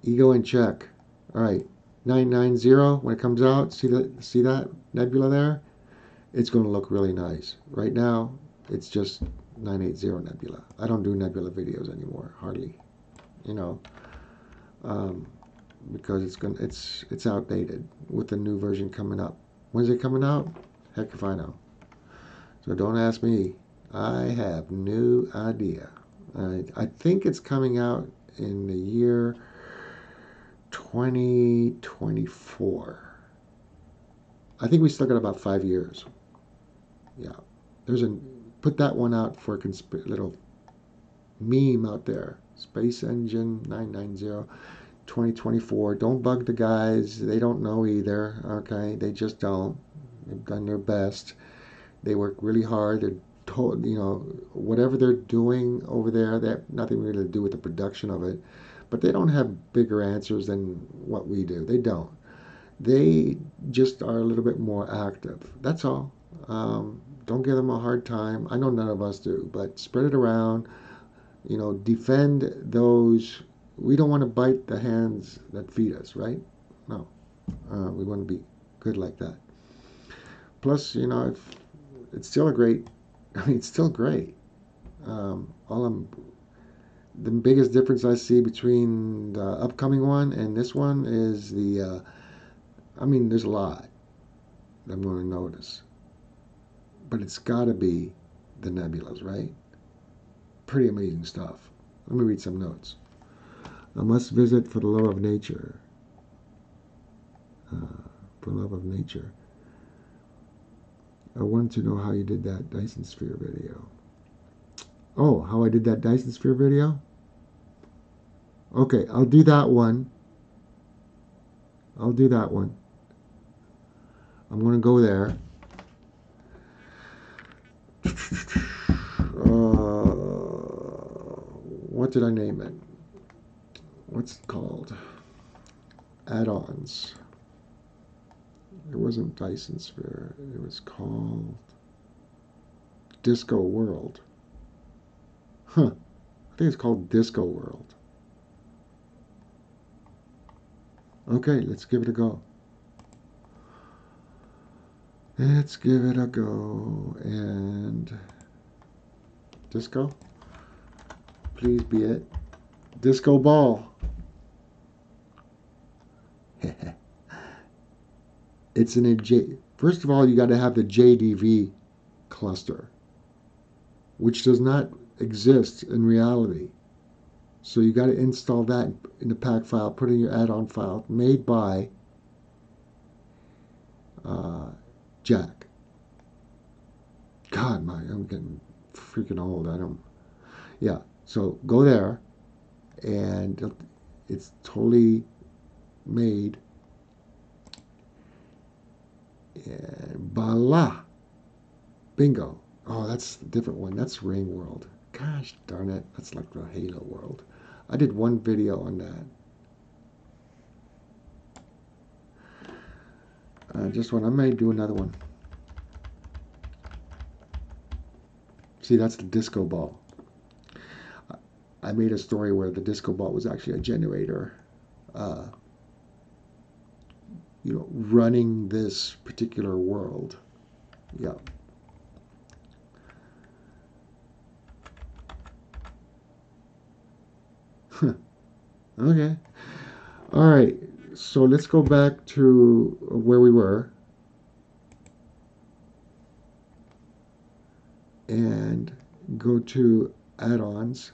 A: Ego in check. Alright. 990 when it comes out. See that nebula there? It's going to look really nice. Right now, it's just 980 nebula. I don't do nebula videos anymore, hardly. You know, because it's outdated with the new version coming up. When's it coming out? Heck if I know. So don't ask me. I have no idea. I think it's coming out in the year 2024. I think we still got about 5 years. Yeah. Put that one out for a little meme out there. Space Engine 990 2024. Don't bug the guys. They don't know either. Okay. They just don't. They've done their best. They work really hard. They're told, you know, whatever they're doing over there, they have nothing really to do with the production of it. But they don't have bigger answers than what we do. They don't. They just are a little bit more active. That's all. Don't give them a hard time. I know none of us do, but spread it around. You know, defend those. We don't want to bite the hands that feed us, right? No. We want to be good like that. Plus, you know, if it's still a great. I mean, it's still great. The biggest difference I see between the upcoming one and this one is the. I mean, there's a lot that I'm going to notice, but it's got to be the nebulas, right? Pretty amazing stuff. Let me read some notes. I must visit for the love of nature. For love of nature. I wanted to know how you did that Dyson Sphere video. Oh, how I did that Dyson Sphere video? Okay, I'll do that one. I'm going to go there. What did I name it? What's it called? Add-ons. It wasn't Dyson Sphere. It was called Disco World. Huh. I think it's called Disco World. Okay, let's give it a go. Let's give it a go. And disco, please be it. Disco ball. It's an first of all, you got to have the JDV cluster, which does not exist in reality. So you got to install that in the pack file, put in your add-on file made by Jack. God, I'm getting freaking old. I don't. Yeah. So go there, and it's totally made. And voila, bingo. Oh, that's a different one. That's Ring World. Gosh darn it, that's like the Halo world. I did one video on that. Just one. I may do another one. See, that's the disco ball. I made a story where the disco ball was actually a generator, running this particular world. Yeah. Okay. All right. So let's go back to where we were. And go to add-ons.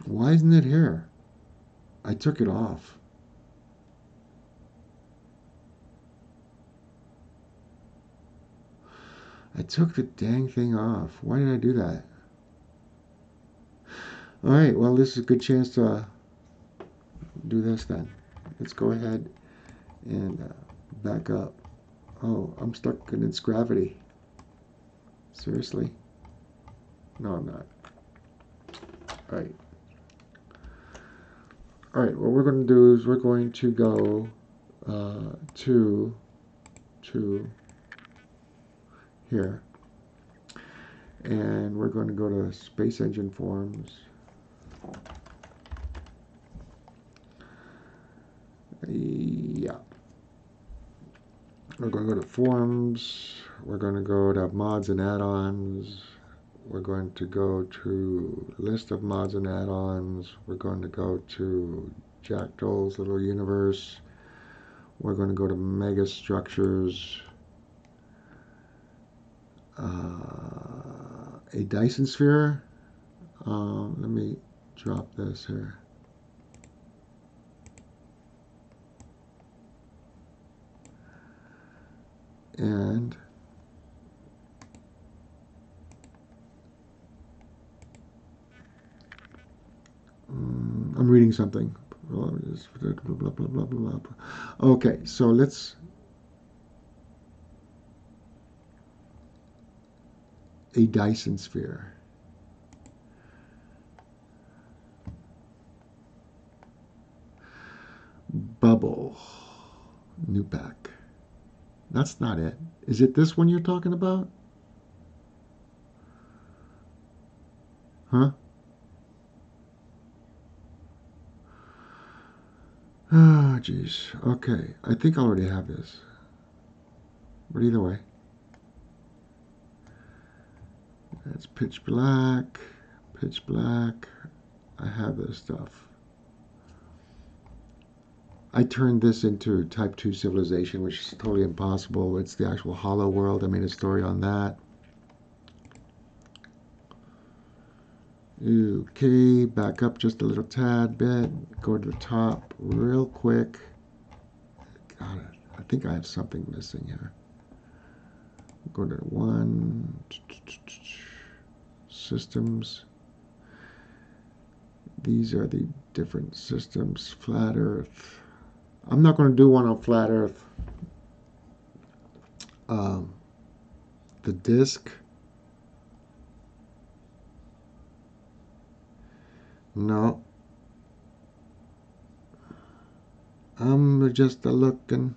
A: Why isn't it here? I took it off. I took the dang thing off. Why did I do that? All right, well, this is a good chance to do this then. Let's go ahead and back up. Oh, I'm stuck in its gravity. Seriously? No, I'm not. All right. All right, what we're going to do is we're going to go to here. And we're going to go to Space Engine Forms. Yeah. We're going to go to Forms. We're going to go to Mods and Add-ons. We're going to go to List of Mods and Add-ons. We're going to go to Jackdaws Little Universe. We're going to go to Mega Structures. A Dyson Sphere. Let me drop this here. And I'm reading something. Blah, blah, blah, blah, blah, blah. Okay, so let's a Dyson Sphere. Bubble. New pack. That's not it. Is it this one you're talking about? Huh? Ah, oh, jeez. Okay. I think I already have this. But either way. That's pitch black. Pitch black. I have this stuff. I turned this into Type 2 civilization, which is totally impossible. It's the actual hollow world. I made a story on that. Okay, back up just a little tad bit. Go to the top real quick. God, I think I have something missing here. Go to 1. Systems. These are the different systems. Flat Earth. I'm not going to do one on Flat Earth. The disk. No. I'm just looking.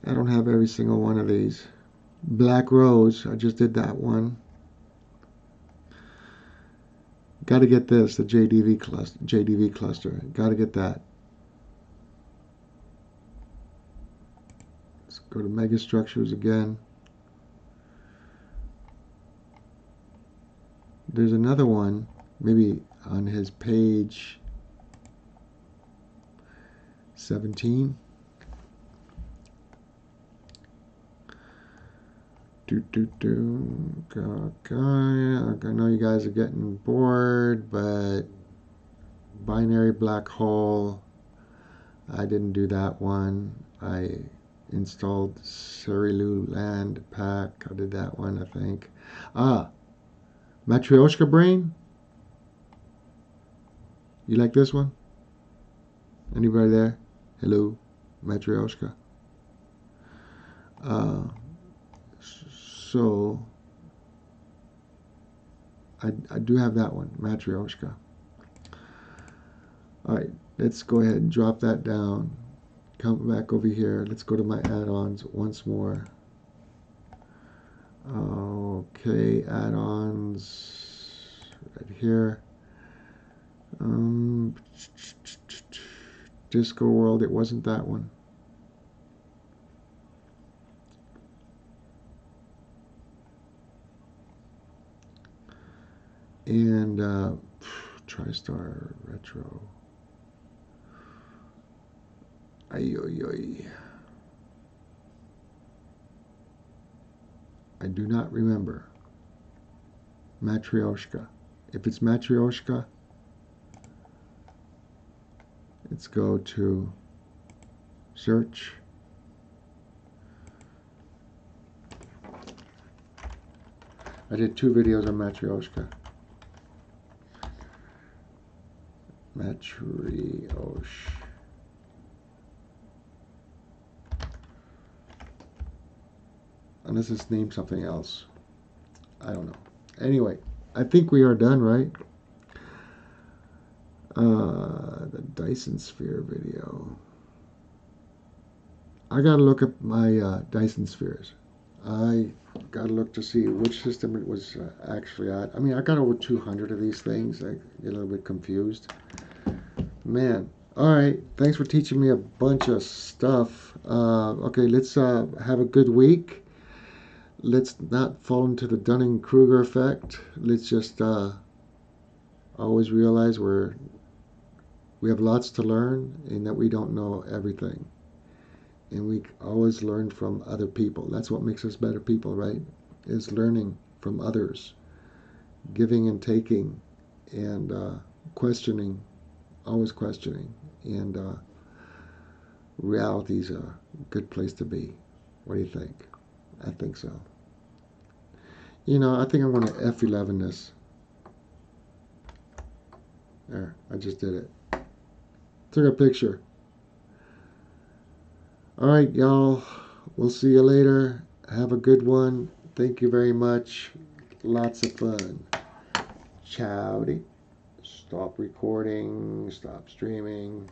A: I don't have every single one of these. Black Rose. I just did that one. Got to get this, the JDV cluster. Got to get that. Let's go to megastructures again. There's another one, maybe on his page 17. Okay, I know you guys are getting bored, but binary black hole, I didn't do that one. I installed Serilu Land Pack. I did that one, I think. Matryoshka Brain. You like this one? Anybody there? Hello, Matryoshka. So I do have that one, Matryoshka. All right, let's go ahead and drop that down. Come back over here. Let's go to my add-ons once more. Okay, add-ons right here. Disco World, it wasn't that one. And TriStar Retro. Ay, ay, ay. I do not remember. Matryoshka. If it's Matryoshka, let's go to search. I did 2 videos on Matryoshka. Matryoshka. Unless it's named something else. I don't know. Anyway, I think we are done, right? The Dyson Sphere video. I gotta look at my Dyson Spheres. I gotta look to see which system it was actually at. I mean, I got over 200 of these things. I get a little bit confused. Man. All right. Thanks for teaching me a bunch of stuff. Okay, let's have a good week. Let's not fall into the Dunning-Kruger effect. Let's just always realize we have lots to learn and that we don't know everything. And we always learn from other people. That's what makes us better people, right? Is learning from others, giving and taking, and questioning, always questioning. And reality is a good place to be. What do you think? I think so. You know, I think I'm going to F11 this. There, I just did it. Took a picture. All right, y'all. We'll see you later. Have a good one. Thank you very much. Lots of fun. Chowdy. Stop recording. Stop streaming.